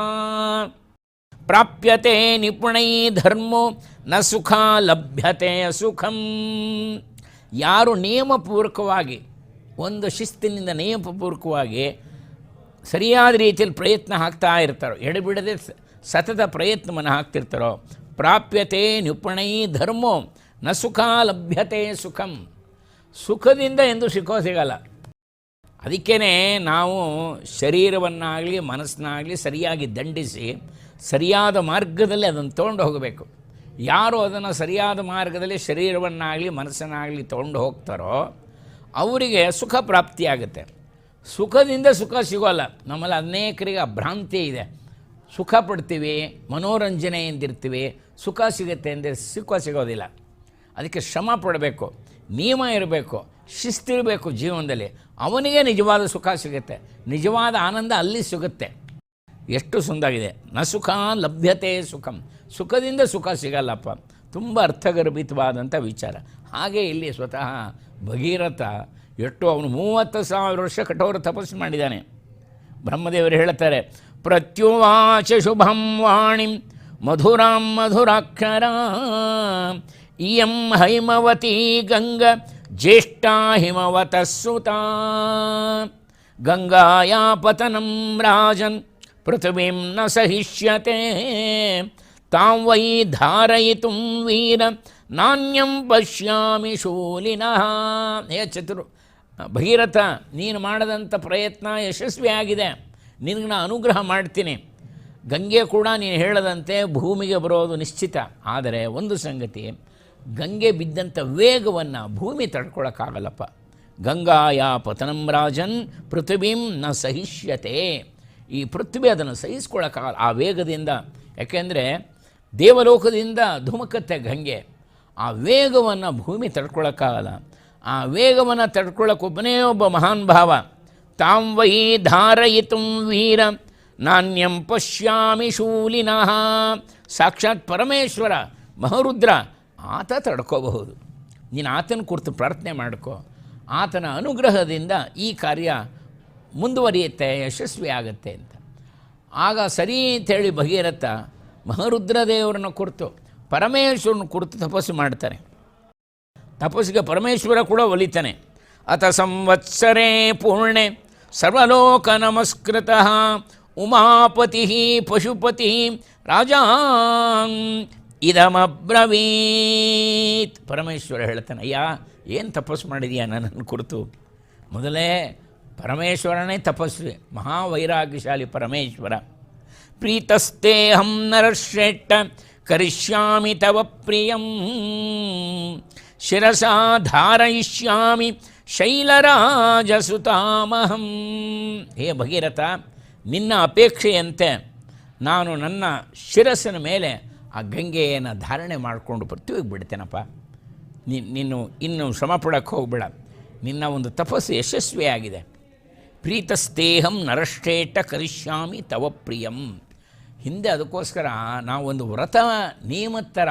ಪ್ರಾಪ್ಯತೆ ನಿಪುಣೈ ಧರ್ಮೋ ನ ಸುಖ ಲಭ್ಯತೆ ಸುಖಂ. ಯಾರು ನಿಯಮಪೂರ್ವಕವಾಗಿ, ಒಂದು ಶಿಸ್ತಿನಿಂದ ನಿಯಮಪೂರ್ವಕವಾಗಿ ಸರಿಯಾದ ರೀತಿಯಲ್ಲಿ ಪ್ರಯತ್ನ ಹಾಕ್ತಾ ಇರ್ತಾರೋ, ಎಡೆಬಿಡದೆ ಸತತ ಪ್ರಯತ್ನವನ್ನು ಹಾಕ್ತಿರ್ತಾರೋ, ಪ್ರಾಪ್ಯತೆ ನಿಪುಣೈ ಧರ್ಮೋ ನ ಸುಖ ಲಭ್ಯತೆ ಸುಖಂ. ಸುಖದಿಂದ ಎಂದು ಸುಖ ಸಿಗಲ್ಲ. ಅದಕ್ಕೇ ನಾವು ಶರೀರವನ್ನಾಗಲಿ ಮನಸ್ಸನ್ನಾಗಲಿ ಸರಿಯಾಗಿ ದಂಡಿಸಿ ಸರಿಯಾದ ಮಾರ್ಗದಲ್ಲಿ ಅದನ್ನು ತೊಗೊಂಡು ಹೋಗಬೇಕು. ಯಾರು ಅದನ್ನು ಸರಿಯಾದ ಮಾರ್ಗದಲ್ಲಿ ಶರೀರವನ್ನಾಗಲಿ ಮನಸ್ಸನ್ನಾಗಲಿ ತೊಗೊಂಡು ಹೋಗ್ತಾರೋ ಅವರಿಗೆ ಸುಖ ಪ್ರಾಪ್ತಿಯಾಗುತ್ತೆ. ಸುಖದಿಂದ ಸುಖ ಸಿಗೋಲ್ಲ. ನಮ್ಮಲ್ಲಿ ಅನೇಕರಿಗೆ ಆ ಭ್ರಾಂತಿ ಇದೆ. ಸುಖ ಪಡ್ತೀವಿ, ಮನೋರಂಜನೆಯಿಂದಿರ್ತೀವಿ, ಸುಖ ಸಿಗುತ್ತೆ ಅಂದರೆ ಸುಖ ಸಿಗೋದಿಲ್ಲ. ಅದಕ್ಕೆ ಶ್ರಮ ಪಡಬೇಕು, ನಿಯಮ ಇರಬೇಕು, ಶಿಸ್ತಿರಬೇಕು ಜೀವನದಲ್ಲಿ. ಅವನಿಗೆ ನಿಜವಾದ ಸುಖ ಸಿಗುತ್ತೆ, ನಿಜವಾದ ಆನಂದ ಅಲ್ಲಿ ಸಿಗುತ್ತೆ. ಎಷ್ಟು ಸುಂದರಗಿದೆ. ನ ಸುಖ ಲಭ್ಯತೆ ಸುಖಂ, ಸುಖದಿಂದ ಸುಖ ಸಿಗಲ್ಲಪ್ಪ. ತುಂಬ ಅರ್ಥಗರ್ಭಿತವಾದಂಥ ವಿಚಾರ. ಹಾಗೆ ಇಲ್ಲಿ ಸ್ವತಃ ಭಗೀರಥ ಎಷ್ಟು ಅವನು 30,000 ವರ್ಷ ಕಠೋರ ತಪಸ್ಸು ಮಾಡಿದ್ದಾನೆ. ಬ್ರಹ್ಮದೇವರು ಹೇಳ್ತಾರೆ, ಪ್ರತ್ಯುವಾಚ ಶುಭಂ ವಾಣಿಂ ಮಧುರಾಂ ಮಧುರಾಕ್ಷರ ಇಯಂ ಹೈಮವತಿ ಗಂಗ ಜ್ಯೇಷ್ಠಾ ಹಿಮವತಃ ಸುತಾ ಗಂಗಾಯಾ ಪತನಂ ರಾಜನ್ ಪೃಥಿವೀಂ ನ ಸಹಿಷ್ಯತೆ ತಾಂ ವೈ ಧಾರಯಿತುಂ ವೀರ ನಾಣ್ಯಂ ಪಶ್ಯಾಮಿ ಶೂಲಿನಃ. ಭಗೀರಥ, ನೀನು ಮಾಡದಂಥ ಪ್ರಯತ್ನ ಯಶಸ್ವಿಯಾಗಿದೆ, ನಿನಗೆ ನಾನು ಅನುಗ್ರಹ ಮಾಡ್ತೀನಿ. ಗಂಗೆ ಕೂಡ ನೀನು ಹೇಳದಂತೆ ಭೂಮಿಗೆ ಬರೋದು ನಿಶ್ಚಿತ. ಆದರೆ ಒಂದು ಸಂಗತಿ, ಗಂಗೆ ಬಿದ್ದಂಥ ವೇಗವನ್ನು ಭೂಮಿ ತಡ್ಕೊಳಕ್ಕಾಗಲ್ಲಪ್ಪ. ಗಂಗಾಯ ಪತನಂ ರಾಜನ್ ಪೃಥ್ವೀಂ ನ ಸಹಿಷ್ಯತೆ. ಈ ಪೃಥ್ವಿ ಅದನ್ನು ಸಹಿಸ್ಕೊಳ್ಳೋಕ್ಕಾಗಲ್ಲ ಆ ವೇಗದಿಂದ. ಯಾಕೆಂದರೆ ದೇವಲೋಕದಿಂದ ಧುಮುಕತ್ತೆ ಗಂಗೆ. ಆ ವೇಗವನ್ನು ಭೂಮಿ ತಡ್ಕೊಳಕ್ಕಾಗಲ್ಲ. ಆ ವೇಗವನ್ನು ತಡ್ಕೊಳ್ಳೋಕ್ಕೊಬ್ಬನೇ ಒಬ್ಬ ಮಹಾನ್ ಭಾವ. ತಾಂ ವೈ ಧಾರಯಿತುಂ ವೀರ ನಾಣ್ಯಂ ಪಶ್ಯಾಮಿ ಶೂಲಿನಃ. ಸಾಕ್ಷಾತ್ ಪರಮೇಶ್ವರ ಮಹಾರುದ್ರ ಆತ ತಡ್ಕೋಬಹುದು. ನೀನು ಆತನ ಕುರಿತು ಪ್ರಾರ್ಥನೆ ಮಾಡ್ಕೋ. ಆತನ ಅನುಗ್ರಹದಿಂದ ಈ ಕಾರ್ಯ ಮುಂದುವರಿಯುತ್ತೆ, ಯಶಸ್ವಿ ಆಗುತ್ತೆ ಅಂತ. ಆಗ ಸರಿ ಅಂಥೇಳಿ ಭಗೀರಥ ಮಹಾರುದ್ರದೇವರನ್ನು ಕುರಿತು ಪರಮೇಶ್ವರನ ಕುರಿತು ತಪಸ್ಸು ಮಾಡ್ತಾರೆ. ತಪಸ್ಸಿಗೆ ಪರಮೇಶ್ವರ ಕೂಡ ಒಲಿತಾನೆ. ಅತ ಸಂವತ್ಸರೇ ಪೂರ್ಣೆ ಸರ್ವಲೋಕ ನಮಸ್ಕೃತಃ ಉಮಾಪತಿ ಪಶುಪತಿ ರಾಜಾ ಇದಮಬ್ರವೀತ್. ಪರಮೇಶ್ವರ ಹೇಳ್ತಾನೆ, ಅಯ್ಯ ಏನು ತಪಸ್ಸು ಮಾಡಿದೀಯ ನನ್ನನ್ನು ಕುರಿತು? ಮೊದಲೇ ಪರಮೇಶ್ವರನೇ ತಪಸ್ವಿ, ಮಹಾವೈರಾಗ್ಯಶಾಲಿ ಪರಮೇಶ್ವರ. ಪ್ರೀತಸ್ತೇಹಂ ನರಶ್ರೇಷ್ಠ ಕರಿಷ್ಯಾಮಿ ತವ ಪ್ರಿಯಂ ಶಿರಸಾ ಧಾರಯಿಷ್ಯಾಮಿ ಶೈಲರಾಜಸುತಾಮಹಂ. ಹೇ ಭಗೀರಥ, ನಿನ್ನ ಅಪೇಕ್ಷೆಯಂತೆ ನಾನು ನನ್ನ ಶಿರಸ್ಸಿನ ಮೇಲೆ ಆ ಗಂಗೆಯನ್ನು ಧಾರಣೆ ಮಾಡಿಕೊಂಡು ಪೃಥ್ವಿಗೆ ಬಿಡ್ತೇನಪ್ಪ. ನೀನು ಇನ್ನು ಶ್ರಮ ಪಡೋಕ್ಕೆ ಹೋಗಬೇಡ. ನಿನ್ನ ಒಂದು ತಪಸ್ಸು ಯಶಸ್ವಿಯಾಗಿದೆ. ಪ್ರೀತಸ್ತೇಹಂ ನರಶ್ರೇಷ್ಠ ಕರಿಷ್ಯಾಮಿ ತವ ಪ್ರಿಯಂ. ಹಿಂದೆ ಅದಕ್ಕೋಸ್ಕರ ನಾವೊಂದು ವ್ರತ ನಿಯಮದ ಥರ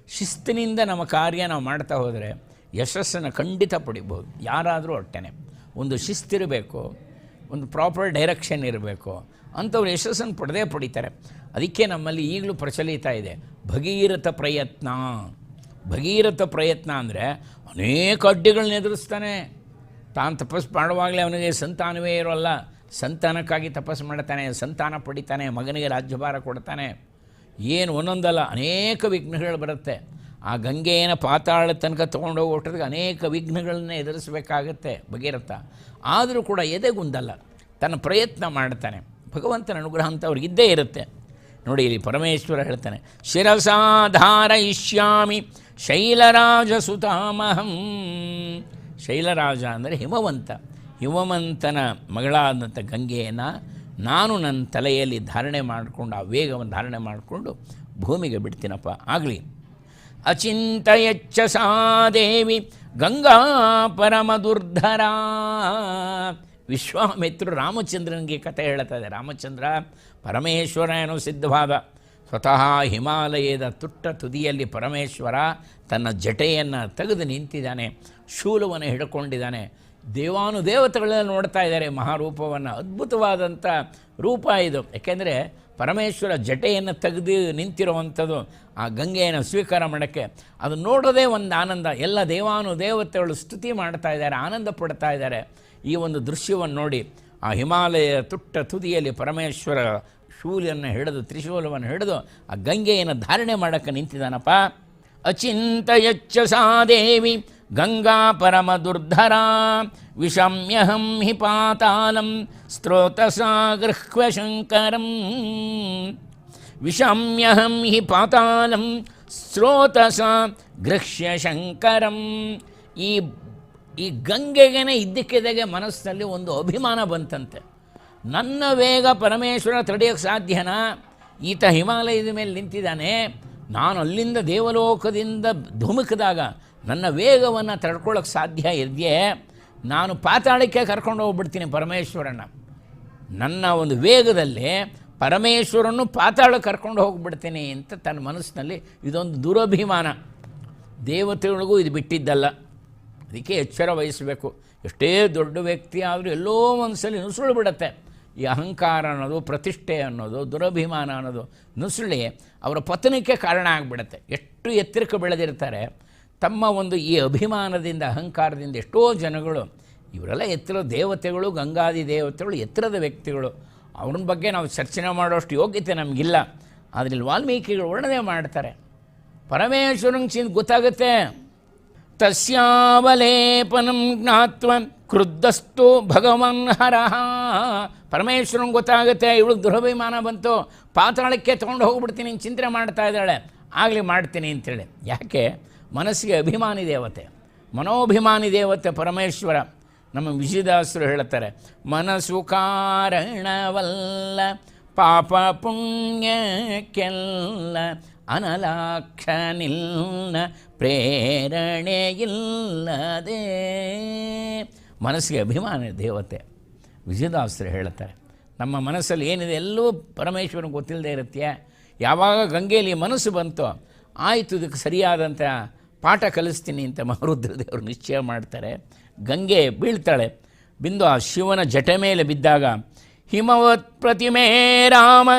ಶಿಸ್ತಿನಿಂದ ನಮ್ಮ ಕಾರ್ಯ ನಾವು ಮಾಡ್ತಾ ಹೋದರೆ ಯಶಸ್ಸನ್ನು ಖಂಡಿತ ಪಡಿಬೋದು. ಯಾರಾದರೂ ಅಷ್ಟೇ ಒಂದು ಶಿಸ್ತಿರಬೇಕು, ಒಂದು ಪ್ರಾಪರ್ ಡೈರೆಕ್ಷನ್ ಇರಬೇಕು. ಅಂಥವ್ರು ಯಶಸ್ಸನ್ನು ಪಡೆದೇ ಪಡಿತಾರೆ. ಅದಕ್ಕೆ ನಮ್ಮಲ್ಲಿ ಈಗಲೂ ಪ್ರಚಲಿತ ಇದೆ ಭಗೀರಥ ಪ್ರಯತ್ನ. ಭಗೀರಥ ಪ್ರಯತ್ನ ಅಂದರೆ ಅನೇಕ ಅಡ್ಡಿಗಳನ್ನ ಎದುರಿಸ್ತಾನೆ. ತಾನು ತಪಸ್ಸು ಮಾಡುವಾಗಲೇ ಅವನಿಗೆ ಸಂತಾನವೇ ಇರೋಲ್ಲ, ಸಂತಾನಕ್ಕಾಗಿ ತಪಸ್ಸು ಮಾಡ್ತಾನೆ, ಸಂತಾನ ಪಡಿತಾನೆ, ಮಗನಿಗೆ ರಾಜ್ಯಭಾರ ಕೊಡ್ತಾನೆ. ಏನು ಒಂದೊಂದಲ್ಲ ಅನೇಕ ವಿಘ್ನಗಳು ಬರುತ್ತೆ. ಆ ಗಂಗೆಯನ್ನು ಪಾತಾಳ ತನಕ ತೊಗೊಂಡೋಗೋಷ್ಟಿಗೆ ಅನೇಕ ವಿಘ್ನಗಳನ್ನ ಎದುರಿಸಬೇಕಾಗತ್ತೆ ಭಗೀರಥ. ಆದರೂ ಕೂಡ ಎದೆಗುಂದಲ್ಲ, ತನ್ನ ಪ್ರಯತ್ನ ಮಾಡ್ತಾನೆ. ಭಗವಂತನ ಅನುಗ್ರಹ ಅಂತ ಅವ್ರಿಗಿದ್ದೇ ಇರುತ್ತೆ. ನೋಡಿ, ಇಲ್ಲಿ ಪರಮೇಶ್ವರ ಹೇಳ್ತಾನೆ, ಶಿರಸಾ ಧಾರಯಿಷ್ಯಾಮಿ ಶೈಲರಾಜಸುತಾಮಹಂ. ಶೈಲರಾಜ ಅಂದರೆ ಹಿಮವಂತ. ಹಿಮವಂತನ ಮಗಳಾದಂಥ ಗಂಗೆಯನ್ನು ನಾನು ನನ್ನ ತಲೆಯಲ್ಲಿ ಧಾರಣೆ ಮಾಡಿಕೊಂಡು ಆ ವೇಗವನ್ನು ಧಾರಣೆ ಮಾಡಿಕೊಂಡು ಭೂಮಿಗೆ ಬಿಡ್ತೀನಪ್ಪ. ಆಗಲಿ. ಅಚಿಂತಯಚ್ಚ ಸಾ ದೇವಿ ಗಂಗಾ ಪರಮ ದುರ್ಧರ. ವಿಶ್ವಾಮಿತ್ರರು ರಾಮಚಂದ್ರನಿಗೆ ಕಥೆ ಹೇಳ್ತದೆ. ರಾಮಚಂದ್ರ ಪರಮೇಶ್ವರ ಏನೋ ಸಿದ್ಧವಾದ. ಸ್ವತಃ ಹಿಮಾಲಯದ ತುಟ್ಟ ತುದಿಯಲ್ಲಿ ಪರಮೇಶ್ವರ ತನ್ನ ಜಟೆಯನ್ನು ತೆಗೆದು ನಿಂತಿದ್ದಾನೆ, ಶೂಲವನ್ನು ಹಿಡ್ಕೊಂಡಿದ್ದಾನೆ. ದೇವಾನುದೇವತೆಗಳೆಲ್ಲ ನೋಡ್ತಾ ಇದ್ದಾರೆ ಮಹಾರೂಪವನ್ನು. ಅದ್ಭುತವಾದಂಥ ರೂಪ ಇದು. ಯಾಕೆಂದರೆ ಪರಮೇಶ್ವರ ಜಟೆಯನ್ನು ತೆಗೆದು ನಿಂತಿರುವಂಥದ್ದು ಆ ಗಂಗೆಯನ್ನು ಸ್ವೀಕಾರ ಮಾಡೋಕ್ಕೆ ಅದು ನೋಡೋದೇ ಒಂದು ಆನಂದ. ಎಲ್ಲ ದೇವಾನುದೇವತೆಗಳು ಸ್ತುತಿ ಮಾಡ್ತಾ ಇದ್ದಾರೆ, ಆನಂದ ಪಡ್ತಾ ಇದ್ದಾರೆ. ಈ ಒಂದು ದೃಶ್ಯವನ್ನು ನೋಡಿ ಆ ಹಿಮಾಲಯ ತುಟ್ಟ ತುದಿಯಲ್ಲಿ ಪರಮೇಶ್ವರ ಶೂಲವನ್ನು ಹಿಡಿದು ತ್ರಿಶೂಲವನ್ನು ಹಿಡಿದು ಆ ಗಂಗೆಯನ್ನು ಧಾರಣೆ ಮಾಡೋಕ್ಕೆ ನಿಂತಿದ್ದಾನಪ್ಪ. ಅಚಿಂತಯಚ್ಚ ಸಾ ದೇವಿ ಗಂಗಾ ಪರಮ ದುರ್ಧರ ವಿಷಮ್ಯಹಂ ಹಿ ಪಾತಾಲಂ ಸ್ತ್ರೋತಸಾ ಗೃಹ್ವ ಶಂಕರಂ. ವಿಷಮ್ಯಹಂ ಹಿ ಪಾತಾಲಂ ಸ್ರೋತಸಾ ಗೃಹ್ಯ ಶಂಕರಂ. ಈ ಗಂಗೆಗೇನೆ ಇದ್ದಕ್ಕಿದ್ದಾಗೆ ಮನಸ್ಸಿನಲ್ಲಿ ಒಂದು ಅಭಿಮಾನ ಬಂತಂತೆ. ನನ್ನ ವೇಗ ಪರಮೇಶ್ವರ ತಡೆಯೋಕ್ಕೆ ಸಾಧ್ಯನಾ? ಈತ ಹಿಮಾಲಯದ ಮೇಲೆ ನಿಂತಿದ್ದಾನೆ, ನಾನು ಅಲ್ಲಿಂದ ದೇವಲೋಕದಿಂದ ಧುಮುಕಿದಾಗ ನನ್ನ ವೇಗವನ್ನು ತಡ್ಕೊಳ್ಳೋಕ್ಕೆ ಸಾಧ್ಯ ಇದೆಯೇ? ನಾನು ಪಾತಾಳಕ್ಕೆ ಕರ್ಕೊಂಡು ಹೋಗ್ಬಿಡ್ತೀನಿ ಪರಮೇಶ್ವರನ. ನನ್ನ ಒಂದು ವೇಗದಲ್ಲಿ ಪರಮೇಶ್ವರನ್ನು ಪಾತಾಳಕ್ಕೆ ಕರ್ಕೊಂಡು ಹೋಗ್ಬಿಡ್ತೀನಿ ಅಂತ ತನ್ನ ಮನಸ್ಸಿನಲ್ಲಿ ಇದೊಂದು ದುರಭಿಮಾನ. ದೇವತೆಗಳಿಗೂ ಇದು ಬಿಟ್ಟಿದ್ದಲ್ಲ. ಅದಕ್ಕೆ ಎಚ್ಚರ ವಹಿಸಬೇಕು. ಎಷ್ಟೇ ದೊಡ್ಡ ವ್ಯಕ್ತಿ ಆದರೂ ಎಲ್ಲೋ ಒಂದು ಸಲ ನುಸುಳು ಬಿಡುತ್ತೆ. ಈ ಅಹಂಕಾರ ಅನ್ನೋದು, ಪ್ರತಿಷ್ಠೆ ಅನ್ನೋದು, ದುರಭಿಮಾನ ಅನ್ನೋದು ನುಸುಳಿ ಅವರ ಪತನಕ್ಕೆ ಕಾರಣ ಆಗಿಬಿಡುತ್ತೆ. ಎಷ್ಟು ಎತ್ತರಕ್ಕೆ ಬೆಳೆದಿರ್ತಾರೆ, ತಮ್ಮ ಒಂದು ಈ ಅಭಿಮಾನದಿಂದ ಅಹಂಕಾರದಿಂದ ಎಷ್ಟೋ ಜನಗಳು, ಇವರೆಲ್ಲ ಎತ್ತರ ದೇವತೆಗಳು, ಗಂಗಾದಿ ದೇವತೆಗಳು ಎತ್ತರದ ವ್ಯಕ್ತಿಗಳು, ಅವ್ರ ಬಗ್ಗೆ ನಾವು ಚರ್ಚನೆ ಮಾಡೋಷ್ಟು ಯೋಗ್ಯತೆ ನಮಗಿಲ್ಲ. ಆದರೆ ಇಲ್ಲಿ ವಾಲ್ಮೀಕಿಗಳು ವರ್ಣನೆ ಮಾಡ್ತಾರೆ. ಪರಮೇಶ್ವರಂಗೆ ಗೊತ್ತಾಗುತ್ತೆ. ತಸ್ಯಾವಲೇಪನಂ ಜ್ಞಾತ್ವ ಕ್ರುದ್ಧಸ್ತು ಭಗವನ್ ಹರಃ. ಪರಮೇಶ್ವರಂಗೆ ಗೊತ್ತಾಗುತ್ತೆ ಇವಳಿಗೆ ದುರಭಿಮಾನ ಬಂತು, ಪಾತಾಳಕ್ಕೆ ತೊಗೊಂಡು ಹೋಗ್ಬಿಡ್ತೀನಿ ಚಿಂತನೆ ಮಾಡ್ತಾ ಇದ್ದಾಳೆ, ಆಗಲಿ ಮಾಡ್ತೀನಿ ಅಂತೇಳಿ. ಯಾಕೆ? ಮನಸ್ಸಿಗೆ ಅಭಿಮಾನಿ ದೇವತೆ, ಮನೋಭಿಮಾನಿ ದೇವತೆ ಪರಮೇಶ್ವರ. ನಮ್ಮ ವಿಜಯದಾಸರು ಹೇಳ್ತಾರೆ, ಮನಸ್ಸು ಕಾರಣವಲ್ಲ ಪಾಪ ಪುಣ್ಯಕ್ಕೆಲ್ಲ ಅನಲಾಕ್ಷ ನಿಲ್ಲ ಪ್ರೇರಣೆ ಇಲ್ಲದೆ. ಮನಸ್ಸಿಗೆ ಅಭಿಮಾನಿ ದೇವತೆ ವಿಜಯದಾಸರು ಹೇಳ್ತಾರೆ. ನಮ್ಮ ಮನಸ್ಸಲ್ಲಿ ಏನಿದೆ ಎಲ್ಲವೂ ಪರಮೇಶ್ವರನ ಗೊತ್ತಿಲ್ಲದೆ ಇರುತ್ತೆ. ಯಾವಾಗ ಗಂಗೆಯಲ್ಲಿ ಮನಸ್ಸು ಬಂತೋ ಆಯಿತು, ಇದಕ್ಕೆ ಸರಿಯಾದಂಥ ಪಾಠ ಕಲಿಸ್ತೀನಿ ಅಂತ ಮಹಾರುದ್ರದೇವರು ನಿಶ್ಚಯ ಮಾಡ್ತಾರೆ. ಗಂಗೆ ಬೀಳ್ತಾಳೆ. ಬಿಂದು ಆ ಶಿವನ ಜಟೆ ಮೇಲೆ ಬಿದ್ದಾಗ ಹಿಮವತ್ ಪ್ರತಿಮೆ ರಾಮ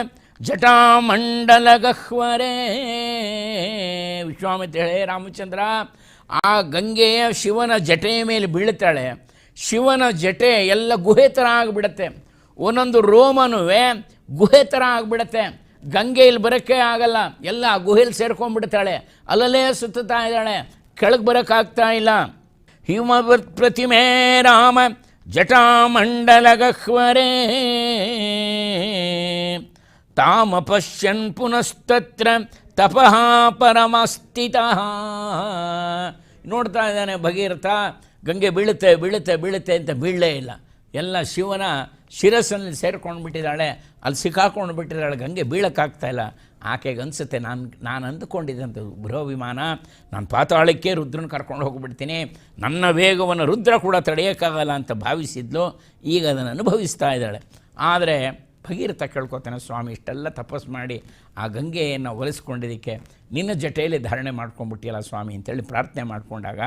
ಜಟಾಮಂಡಲ ಗಹ್ವರೇ. ವಿಶ್ವಾಮಿತ್ರ ಹೇಳೇ ರಾಮಚಂದ್ರ, ಆ ಗಂಗೆಯ ಶಿವನ ಜಟೆಯ ಮೇಲೆ ಬೀಳ್ತಾಳೆ. ಶಿವನ ಜಟೆ ಎಲ್ಲ ಗುಹೆ ಥರ ಆಗಿಬಿಡತ್ತೆ, ಒಂದೊಂದು ರೋಮನೂ ಗುಹೆ ಥರ ಆಗಿಬಿಡತ್ತೆ. ಗಂಗೆಯಲ್ಲಿ ಬರೋಕ್ಕೆ ಆಗಲ್ಲ, ಎಲ್ಲ ಆ ಗುಹೆಯಲ್ಲಿ ಸೇರ್ಕೊಂಡ್ಬಿಡ್ತಾಳೆ, ಅಲ್ಲಲ್ಲೇ ಸುತ್ತಾ ಇದ್ದಾಳೆ, ಕೆಳಗೆ ಬರೋಕ್ಕಾಗ್ತಾ ಇಲ್ಲ. ಹಿಮವತ್ ಪ್ರತಿಮೆ ರಾಮ ಜಟಾಮಂಡಲ ಗಹ್ವರೇ ತಾಮ ಪಶ್ಯನ್ ಪುನಸ್ತತ್ರ ತಪಃ ಪರಮಸ್ಥಿತಃ. ನೋಡ್ತಾ ಇದ್ದಾನೆ ಭಗೀರಥ, ಗಂಗೆ ಬೀಳುತ್ತೆ ಬೀಳುತ್ತೆ ಬೀಳುತ್ತೆ ಅಂತ ಬೀಳಲೇ ಇಲ್ಲ. ಎಲ್ಲ ಶಿವನ ಶಿರಸ್ಸಲ್ಲಿ ಸೇರ್ಕೊಂಡು ಬಿಟ್ಟಿದ್ದಾಳೆ, ಅಲ್ಲಿ ಸಿಕ್ಕಾಕೊಂಡು ಬಿಟ್ಟಿದ್ದಾಳೆ, ಗಂಗೆ ಬೀಳೋಕ್ಕಾಗ್ತಾ ಇಲ್ಲ. ಆಕೆಗೆ ಅನಿಸುತ್ತೆ, ನಾನು ಅಂದುಕೊಂಡಿದ್ದಂಥ ಬೃಹವಿಮಾನ, ನಾನು ಪಾತಾಳಕ್ಕೆ ರುದ್ರನ ಕರ್ಕೊಂಡು ಹೋಗಿಬಿಡ್ತೀನಿ, ನನ್ನ ವೇಗವನ್ನು ರುದ್ರ ಕೂಡ ತಡೆಯೋಕ್ಕಾಗಲ್ಲ ಅಂತ ಭಾವಿಸಿದ್ಲು. ಈಗ ಅದನ್ನು ಅನುಭವಿಸ್ತಾ ಇದ್ದಾಳೆ. ಆದರೆ ಭಗೀರಥ ಕೇಳ್ಕೊತಾನೆ, ಸ್ವಾಮಿ ಇಷ್ಟೆಲ್ಲ ತಪಸ್ಸು ಮಾಡಿ ಆ ಗಂಗೆಯನ್ನು ಒಲಿಸ್ಕೊಂಡಿದ್ದಕ್ಕೆ ನಿನ್ನ ಜಟೆಯಲ್ಲಿ ಧಾರಣೆ ಮಾಡ್ಕೊಂಡ್ಬಿಟ್ಟಿಯಲ್ಲ ಸ್ವಾಮಿ ಅಂತೇಳಿ ಪ್ರಾರ್ಥನೆ ಮಾಡಿಕೊಂಡಾಗ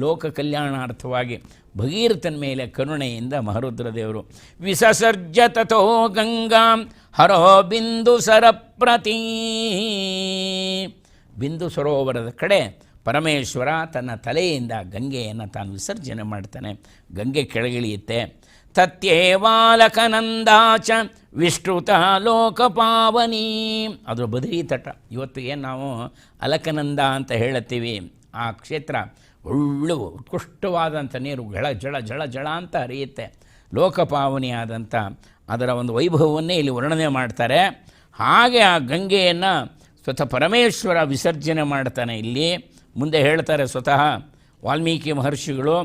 ಲೋಕ ಕಲ್ಯಾಣಾರ್ಥವಾಗಿ ಭಗೀರಥನ ಮೇಲೆ ಕರುಣೆಯಿಂದ ಮಹಾರುದ್ರದೇವರು ವಿಸಸರ್ಜ ತಥೋ ಗಂಗಾಂ ಹರೋ ಬಿಂದು ಸರಪ್ರತಿ. ಬಿಂದು ಸರೋವರದ ಕಡೆ ಪರಮೇಶ್ವರ ತನ್ನ ತಲೆಯಿಂದ ಗಂಗೆಯನ್ನು ತಾನು ವಿಸರ್ಜನೆ ಮಾಡ್ತಾನೆ. ಗಂಗೆ ಕೆಳಗಿಳಿಯುತ್ತೆ. ತತ್ಯೇವಾಲಕನಂದಾಚ ವಿಶ್ರುತ ಲೋಕಪಾವನಿ. ಅದು ಬದರಿ ತಟ. ಇವತ್ತು ಏನು ನಾವು ಅಲಕನಂದ ಅಂತ ಹೇಳುತ್ತೀವಿ, ಆ ಕ್ಷೇತ್ರ ಒಳ್ಳೆ ಉತ್ಕೃಷ್ಟವಾದಂಥ ನೀರು ಗಳ ಜಳ ಜಳ ಜಳ ಅಂತ ಹರಿಯುತ್ತೆ. ಲೋಕಪಾವನಿಯಾದಂಥ ಅದರ ಒಂದು ವೈಭವವನ್ನೇ ಇಲ್ಲಿ ವರ್ಣನೆ ಮಾಡ್ತಾರೆ. ಹಾಗೆ ಆ ಗಂಗೆಯನ್ನು ಸ್ವತಃ ಪರಮೇಶ್ವರ ವಿಸರ್ಜನೆ ಮಾಡ್ತಾನೆ. ಇಲ್ಲಿ ಮುಂದೆ ಹೇಳ್ತಾರೆ ಸ್ವತಃ ವಾಲ್ಮೀಕಿ ಮಹರ್ಷಿಗಳು,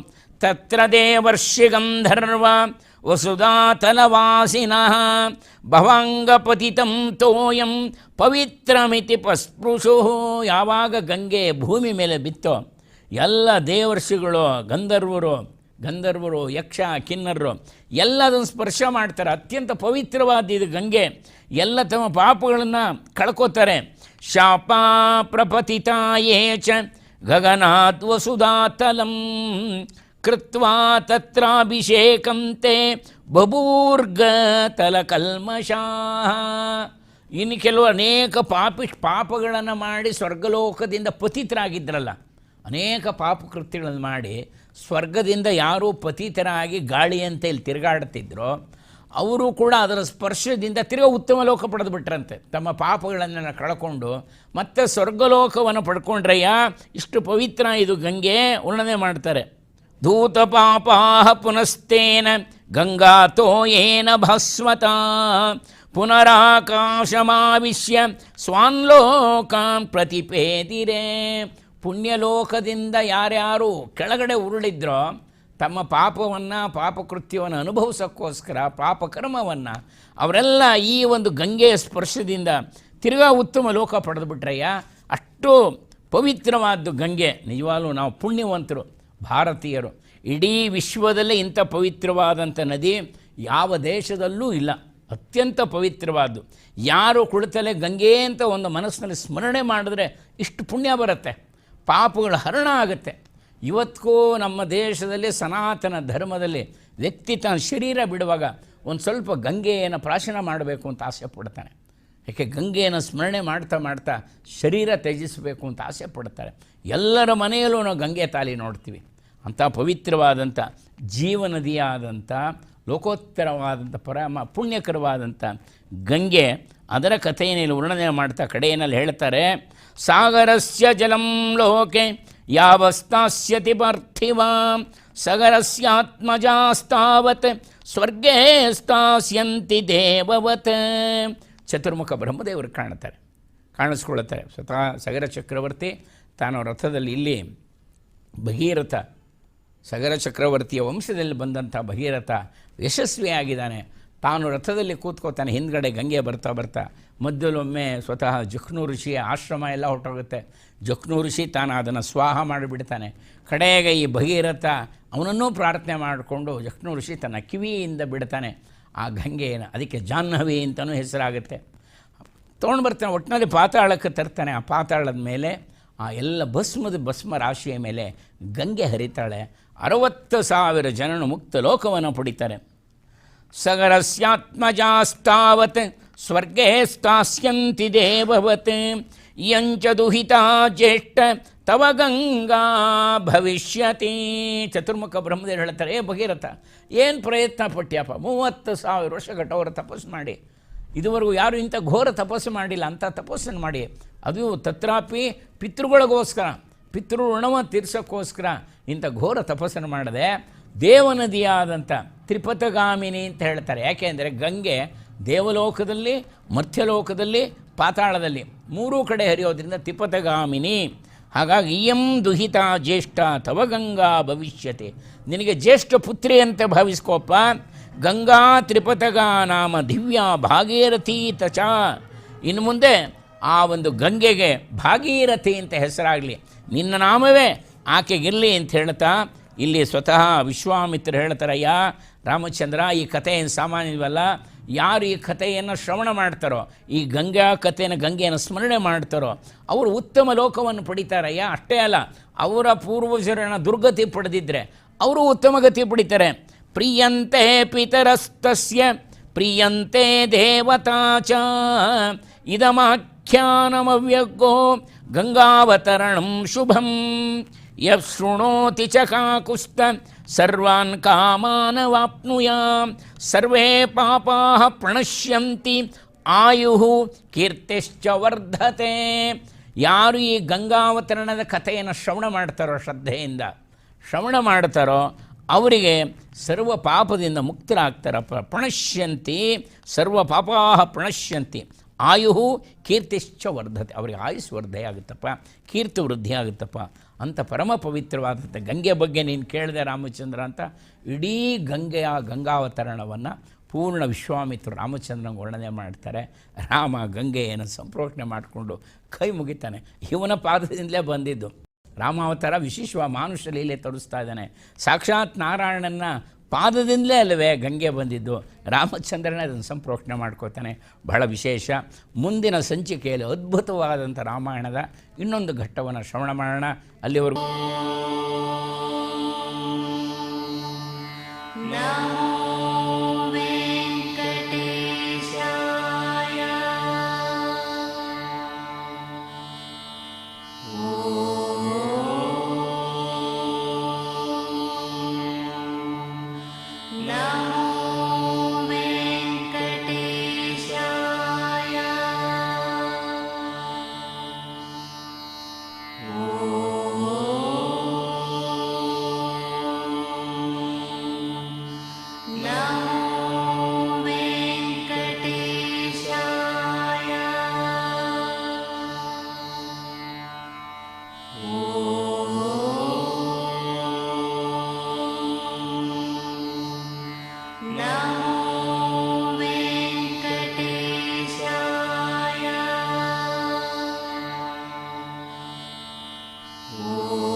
ತತ್ರ ದೇವರ್ಷಿ ಗಂಧರ್ವ ವಸುಧಾತಲವಾಸಿನಃ ಭವಾಂಗಪತಿತಂ ತೋಯಂ ಪವಿತ್ರಮಿತಿ ಪಸ್ಪೃಶು. ಯಾವಾಗ ಗಂಗೆ ಭೂಮಿ ಮೇಲೆ ಬಿತ್ತೋ ಎಲ್ಲ ದೇವರ್ಷಿಗಳು ಗಂಧರ್ವರು ಯಕ್ಷ ಕಿನ್ನರರು ಎಲ್ಲ ಅದನ್ನು ಸ್ಪರ್ಶ ಮಾಡ್ತಾರೆ. ಅತ್ಯಂತ ಪವಿತ್ರವಾದ ಇದು ಗಂಗೆ. ಎಲ್ಲ ತಮ್ಮ ಪಾಪಗಳನ್ನು ಕಳ್ಕೋತಾರೆ. ಶಾಪ ಪ್ರಪತಿತಾಯೇ ಚ ಗಗನಾತ್ ವಸುಧಾತಲಂ ಕೃತ್ವಾ ತತ್ರಾಭಿಷೇಕಂತೆ ಬಭೂರ್ಗತಲ ಕಲ್ಮಷಾಃ. ಇನ್ನು ಕೆಲವು ಅನೇಕ ಪಾಪಗಳನ್ನು ಮಾಡಿ ಸ್ವರ್ಗಲೋಕದಿಂದ ಪತಿತರಾಗಿದ್ದರಲ್ಲ, ಅನೇಕ ಪಾಪಕೃತ್ಯಗಳನ್ನು ಮಾಡಿ ಸ್ವರ್ಗದಿಂದ ಯಾರೂ ಪತಿತರಾಗಿ ಗಾಳಿಯಂತೆ ಇಲ್ಲಿ ತಿರುಗಾಡ್ತಿದ್ರು, ಅವರು ಕೂಡ ಅದರ ಸ್ಪರ್ಶದಿಂದ ತಿರುಗ ಉತ್ತಮ ಲೋಕ ಪಡೆದು ಬಿಟ್ರಂತೆ. ತಮ್ಮ ಪಾಪಗಳನ್ನು ಕಳ್ಕೊಂಡು ಮತ್ತೆ ಸ್ವರ್ಗಲೋಕವನ್ನು ಪಡ್ಕೊಂಡ್ರಯ್ಯ. ಇಷ್ಟು ಪವಿತ್ರ ಇದು ಗಂಗೆ. ವರ್ಣನೆ ಮಾಡ್ತಾರೆ. ಧೂತ ಪಾಪಾಹ ಪುನಸ್ತೇನ ಗಂಗಾತೋ ಏನ ಭಸ್ವತ ಪುನರಾಕಾಶಮಾವಿಶ್ಯ ಸ್ವಾನ್ಲೋಕಾನ್ ಪ್ರತಿಪೇದಿರೆ. ಪುಣ್ಯಲೋಕದಿಂದ ಯಾರ್ಯಾರು ಕೆಳಗಡೆ ಉರುಳಿದ್ರೋ ತಮ್ಮ ಪಾಪವನ್ನು ಪಾಪಕೃತ್ಯವನ್ನು ಅನುಭವಿಸೋಕ್ಕೋಸ್ಕರ ಪಾಪಕರ್ಮವನ್ನು ಅವರೆಲ್ಲ ಈ ಒಂದು ಗಂಗೆಯ ಸ್ಪರ್ಶದಿಂದ ತಿರ್ಗಾ ಉತ್ತಮ ಲೋಕ ಪಡೆದುಬಿಟ್ರಯ್ಯ. ಅಷ್ಟು ಪವಿತ್ರವಾದ್ದು ಗಂಗೆ. ನಿಜವಾಗ್ಲೂ ನಾವು ಪುಣ್ಯವಂತರು ಭಾರತೀಯರು. ಇಡೀ ವಿಶ್ವದಲ್ಲೇ ಇಂಥ ಪವಿತ್ರವಾದಂಥ ನದಿ ಯಾವ ದೇಶದಲ್ಲೂ ಇಲ್ಲ. ಅತ್ಯಂತ ಪವಿತ್ರವಾದ್ದು. ಯಾರು ಕುಳಿತಲೇ ಗಂಗೆ ಅಂತ ಒಂದು ಮನಸ್ಸಿನಲ್ಲಿ ಸ್ಮರಣೆ ಮಾಡಿದ್ರೆ ಇಷ್ಟು ಪುಣ್ಯ ಬರುತ್ತೆ, ಪಾಪಗಳ ಹರಣ ಆಗುತ್ತೆ. ಇವತ್ತಿಗೂ ನಮ್ಮ ದೇಶದಲ್ಲಿ ಸನಾತನ ಧರ್ಮದಲ್ಲಿ ವ್ಯಕ್ತಿ ತನ್ನ ಶರೀರ ಬಿಡುವಾಗ ಒಂದು ಸ್ವಲ್ಪ ಗಂಗೆಯನ್ನು ಪ್ರಾಶನ ಮಾಡಬೇಕು ಅಂತ ಆಸೆ ಪಡ್ತಾನೆ. ಯಾಕೆ ಗಂಗೆಯನ್ನು ಸ್ಮರಣೆ ಮಾಡ್ತಾ ಮಾಡ್ತಾ ಶರೀರ ತ್ಯಜಿಸಬೇಕು ಅಂತ ಆಸೆ ಪಡ್ತಾರೆ. ಎಲ್ಲರ ಮನೆಯಲ್ಲೂ ನಾವು ಗಂಗೆ ತಾಲಿ ನೋಡ್ತೀವಿ. ಅಂಥ ಪವಿತ್ರವಾದಂಥ ಜೀವನದಿಯಾದಂಥ ಲೋಕೋತ್ತರವಾದಂಥ ಪರಮ ಪುಣ್ಯಕರವಾದಂಥ ಗಂಗೆ, ಅದರ ಕಥೆಯನ್ನು ವರ್ಣನೆ ಮಾಡ್ತಾ ಕಡೆಯಲ್ಲಿ ಹೇಳ್ತಾರೆ, ಸಾಗರಸ್ಯ ಜಲಂ ಲೋಕೆ ಯಾವಸ್ತಾಸ್ಯತಿ ಪಾರ್ಥಿವಾಂ ಸಗರಸ್ಯಾತ್ಮಜಾಸ್ತಾವತ್ ಸ್ವರ್ಗೇ ಸ್ಥಾಸ್ಯಂತಿ ದೇವವತ್. ಚತುರ್ಮುಖ ಬ್ರಹ್ಮದೇವರು ಕಾಣಿಸ್ಕೊಳ್ಳುತ್ತಾರೆ. ಸ್ವತಃ ಸಗರ ಚಕ್ರವರ್ತಿ ತಾನು ರಥದಲ್ಲಿ ಇಲ್ಲಿ ಭಗೀರಥ, ಸಗರ ಚಕ್ರವರ್ತಿಯ ವಂಶದಲ್ಲಿ ಬಂದಂಥ ಭಗೀರಥ ಯಶಸ್ವಿಯಾಗಿದ್ದಾನೆ. ತಾನು ರಥದಲ್ಲಿ ಕೂತ್ಕೋತಾನೆ, ಹಿಂದ್ಗಡೆ ಗಂಗೆ ಬರ್ತಾ ಬರ್ತಾ ಮಧ್ಯಲೊಮ್ಮೆ ಸ್ವತಃ ಜಖ್ನು ಋಷಿಯ ಆಶ್ರಮ ಎಲ್ಲ ಹೊರಟೋಗುತ್ತೆ. ಜಖ್ನು ಋಷಿ ತಾನು ಅದನ್ನು ಸ್ವಾಹ ಮಾಡಿಬಿಡ್ತಾನೆ. ಕಡೆಗೆ ಈ ಭಗೀರಥ ಅವನನ್ನೂ ಪ್ರಾರ್ಥನೆ ಮಾಡಿಕೊಂಡು ಜಖ್ನು ಋಷಿ ತನ್ನ ಕಿವಿಯಿಂದ ಬಿಡ್ತಾನೆ ಆ ಗಂಗೆಯನ್ನು. ಅದಕ್ಕೆ ಜಾಹ್ನವಿ ಅಂತಲೂ ಹೆಸರಾಗುತ್ತೆ. ತೊಗೊಂಡು ಬರ್ತಾನೆ, ಒಟ್ಟಿನಲ್ಲಿ ಪಾತಾಳಕ್ಕೆ ತರ್ತಾನೆ. ಆ ಪಾತಾಳದ ಮೇಲೆ ಆ ಎಲ್ಲ ಭಸ್ಮ ರಾಶಿಯ ಮೇಲೆ ಗಂಗೆ ಹರಿತಾಳೆ. 60,000 ಜನರು ಮುಕ್ತ ಲೋಕವನ್ನು ಪಡಿತಾರೆ. ಸಗರಸ್ಯಾತ್ಮಜಾಸ್ತಾವತ್ ಸ್ವರ್ಗೇ ಸ್ಥಾಸ್ಯಂತಿ ದೇವವತ್ ಯಂಚ ದುಹಿತಾ ಜ್ಯೇಷ್ಠ ತವ ಗಂಗಾ ಭವಿಷ್ಯತಿ. ಚತುರ್ಮುಖ ಬ್ರಹ್ಮದೇವರು ಹೇಳ್ತಾರೆ, ಭಗೀರಥ ಏನು ಪ್ರಯತ್ನ ಪಟ್ಟ್ಯಪ್ಪ, 30,000 ವರ್ಷ ಗಟ್ಟವರು ತಪಸ್ಸು ಮಾಡಿ, ಇದುವರೆಗೂ ಯಾರು ಇಂಥ ಘೋರ ತಪಸ್ಸು ಮಾಡಿಲ್ಲ. ಅಂಥ ತಪಸ್ಸನ್ನು ಮಾಡಿ, ಅದು ತತ್ರಾಪಿ ಪಿತೃಗಳಿಗೋಸ್ಕರ, ಪಿತೃ ಋಣವನ್ನು ತೀರ್ಸೋಕ್ಕೋಸ್ಕರ ಇಂಥ ಘೋರ ತಪಸ್ಸನ್ನು ಮಾಡದೆ ದೇವನದಿಯಾದಂಥ ತ್ರಿಪಥಗಾಮಿನಿ ಅಂತ ಹೇಳ್ತಾರೆ. ಯಾಕೆಂದರೆ ಗಂಗೆ ದೇವಲೋಕದಲ್ಲಿ, ಮರ್ತ್ಯಲೋಕದಲ್ಲಿ, ಪಾತಾಳದಲ್ಲಿ 3 ಕಡೆ ಹರಿಯೋದ್ರಿಂದ ತ್ರಿಪಥಗಾಮಿನಿ. ಹಾಗಾಗಿ ಇಯಂ ದುಹಿತಾ ಜ್ಯೇಷ್ಠ ತವ ಗಂಗಾ ಭವಿಷ್ಯತೆ, ನಿನಗೆ ಜ್ಯೇಷ್ಠ ಪುತ್ರಿ ಅಂತ ಭಾವಿಸ್ಕೋಪ್ಪ. ಗಂಗಾ ತ್ರಿಪಥಗಾ ನಾಮ ದಿವ್ಯ ಭಾಗೀರಥಿ ತಚ. ಇನ್ನು ಮುಂದೆ ಆ ಒಂದು ಗಂಗೆಗೆ ಭಾಗೀರಥಿ ಅಂತ ಹೆಸರಾಗಲಿ, ನಿನ್ನ ನಾಮವೇ ಆಕೆಗಿರಲಿ ಅಂತ ಹೇಳ್ತಾ ಇಲ್ಲಿ ಸ್ವತಃ ವಿಶ್ವಾಮಿತ್ರ ಹೇಳ್ತಾರಯ್ಯ ರಾಮಚಂದ್ರ, ಈ ಕಥೆ ಏನು ಸಾಮಾನ್ಯವಲ್ಲ. ಯಾರು ಈ ಕಥೆಯನ್ನು ಶ್ರವಣ ಮಾಡ್ತಾರೋ, ಈ ಗಂಗಾ ಕಥೆಯನ್ನು, ಗಂಗೆಯನ್ನು ಸ್ಮರಣೆ ಮಾಡ್ತಾರೋ ಅವರು ಉತ್ತಮ ಲೋಕವನ್ನು ಪಡಿತಾರಯ್ಯ. ಅಷ್ಟೇ ಅಲ್ಲ, ಅವರ ಪೂರ್ವಜರನ್ನು ದುರ್ಗತಿ ಪಡೆದಿದ್ದರೆ ಅವರು ಉತ್ತಮ ಗತಿ ಪಡಿತಾರೆ. ಪ್ರಿಯಂತೆ ಪಿತರಸ್ತಸ್ಯ ಪ್ರಿಯಂತೆ ದೇವತಾ ಚ ಇದಮಾಖ್ಯಾನಮವ್ಯಗ್ಗೋ ಗಂಗಾವತರಣಂ ಶುಭಂ ಯಃ ಶೃಣೋತಿ ಚ ಕಾಕುಸ್ತ ಸರ್ವಾನ್ ಕಾಮಾನವಾಪ್ನುಯಾಂ ಸರ್ವೇ ಪಾಪಾಃ ಪ್ರಣಶ್ಯಂತಿ ಆಯುಃ ಕೀರ್ತಿಶ್ಚ ವರ್ಧತೆ. ಯಾರು ಈ ಗಂಗಾವತರಣದ ಕಥೆಯನ್ನು ಶ್ರವಣ ಮಾಡ್ತಾರೋ, ಶ್ರದ್ಧೆಯಿಂದ ಶ್ರವಣ ಮಾಡ್ತಾರೋ ಅವರಿಗೆ ಸರ್ವ ಪಾಪದಿಂದ ಮುಕ್ತರಾಗ್ತಾರಪ್ಪ. ಪ್ರಣಶ್ಯಂತಿ ಸರ್ವ ಪಾಪಾಃ ಪ್ರಣಶ್ಯಂತಿ ಆಯುಃ ಕೀರ್ತಿಶ್ಚ ವರ್ಧತೆ. ಅವರಿಗೆ ಆಯುಸ್ ವರ್ಧೆ ಆಗುತ್ತಪ್ಪ, ಕೀರ್ತಿ ವೃದ್ಧಿ ಆಗುತ್ತಪ್ಪ. ಅಂಥ ಪರಮ ಪವಿತ್ರವಾದಂಥ ಗಂಗೆ ಬಗ್ಗೆ ನೀನು ಕೇಳಿದೆ ರಾಮಚಂದ್ರ ಅಂತ ಇಡೀ ಗಂಗೆಯ ಗಂಗಾವತರಣವನ್ನು ಪೂರ್ಣ ವಿಶ್ವಾಮಿತ್ರರು ರಾಮಚಂದ್ರನಿಗೆ ವರ್ಣನೆ ಮಾಡ್ತಾರೆ. ರಾಮ ಗಂಗೆಯನ್ನು ಸಂಪ್ರೋಷಣೆ ಮಾಡಿಕೊಂಡು ಕೈ ಮುಗಿತಾನೆ. ಇವನ ಪಾದದಿಂದಲೇ ಬಂದಿದ್ದು ರಾಮಾವತಾರ. ವಿಶೇಷ ಮಾನುಷ ಲೀಲೆ ತೋರಿಸ್ತಾ ಇದ್ದಾನೆ. ಸಾಕ್ಷಾತ್ ನಾರಾಯಣನ ಪಾದದಿಂದಲೇ ಅಲ್ಲವೇ ಗಂಗೆ ಬಂದಿದ್ದು. ರಾಮಚಂದ್ರನೇ ಅದನ್ನು ಸಂಪ್ರೋಷಣೆ ಮಾಡ್ಕೋತಾನೆ. ಬಹಳ ವಿಶೇಷ. ಮುಂದಿನ ಸಂಚಿಕೆಯಲ್ಲಿ ಅದ್ಭುತವಾದಂಥ ರಾಮಾಯಣದ ಇನ್ನೊಂದು ಘಟ್ಟವನ್ನು ಶ್ರವಣ ಮಾಡೋಣ. ಅಲ್ಲಿವರೆಗೂ Oh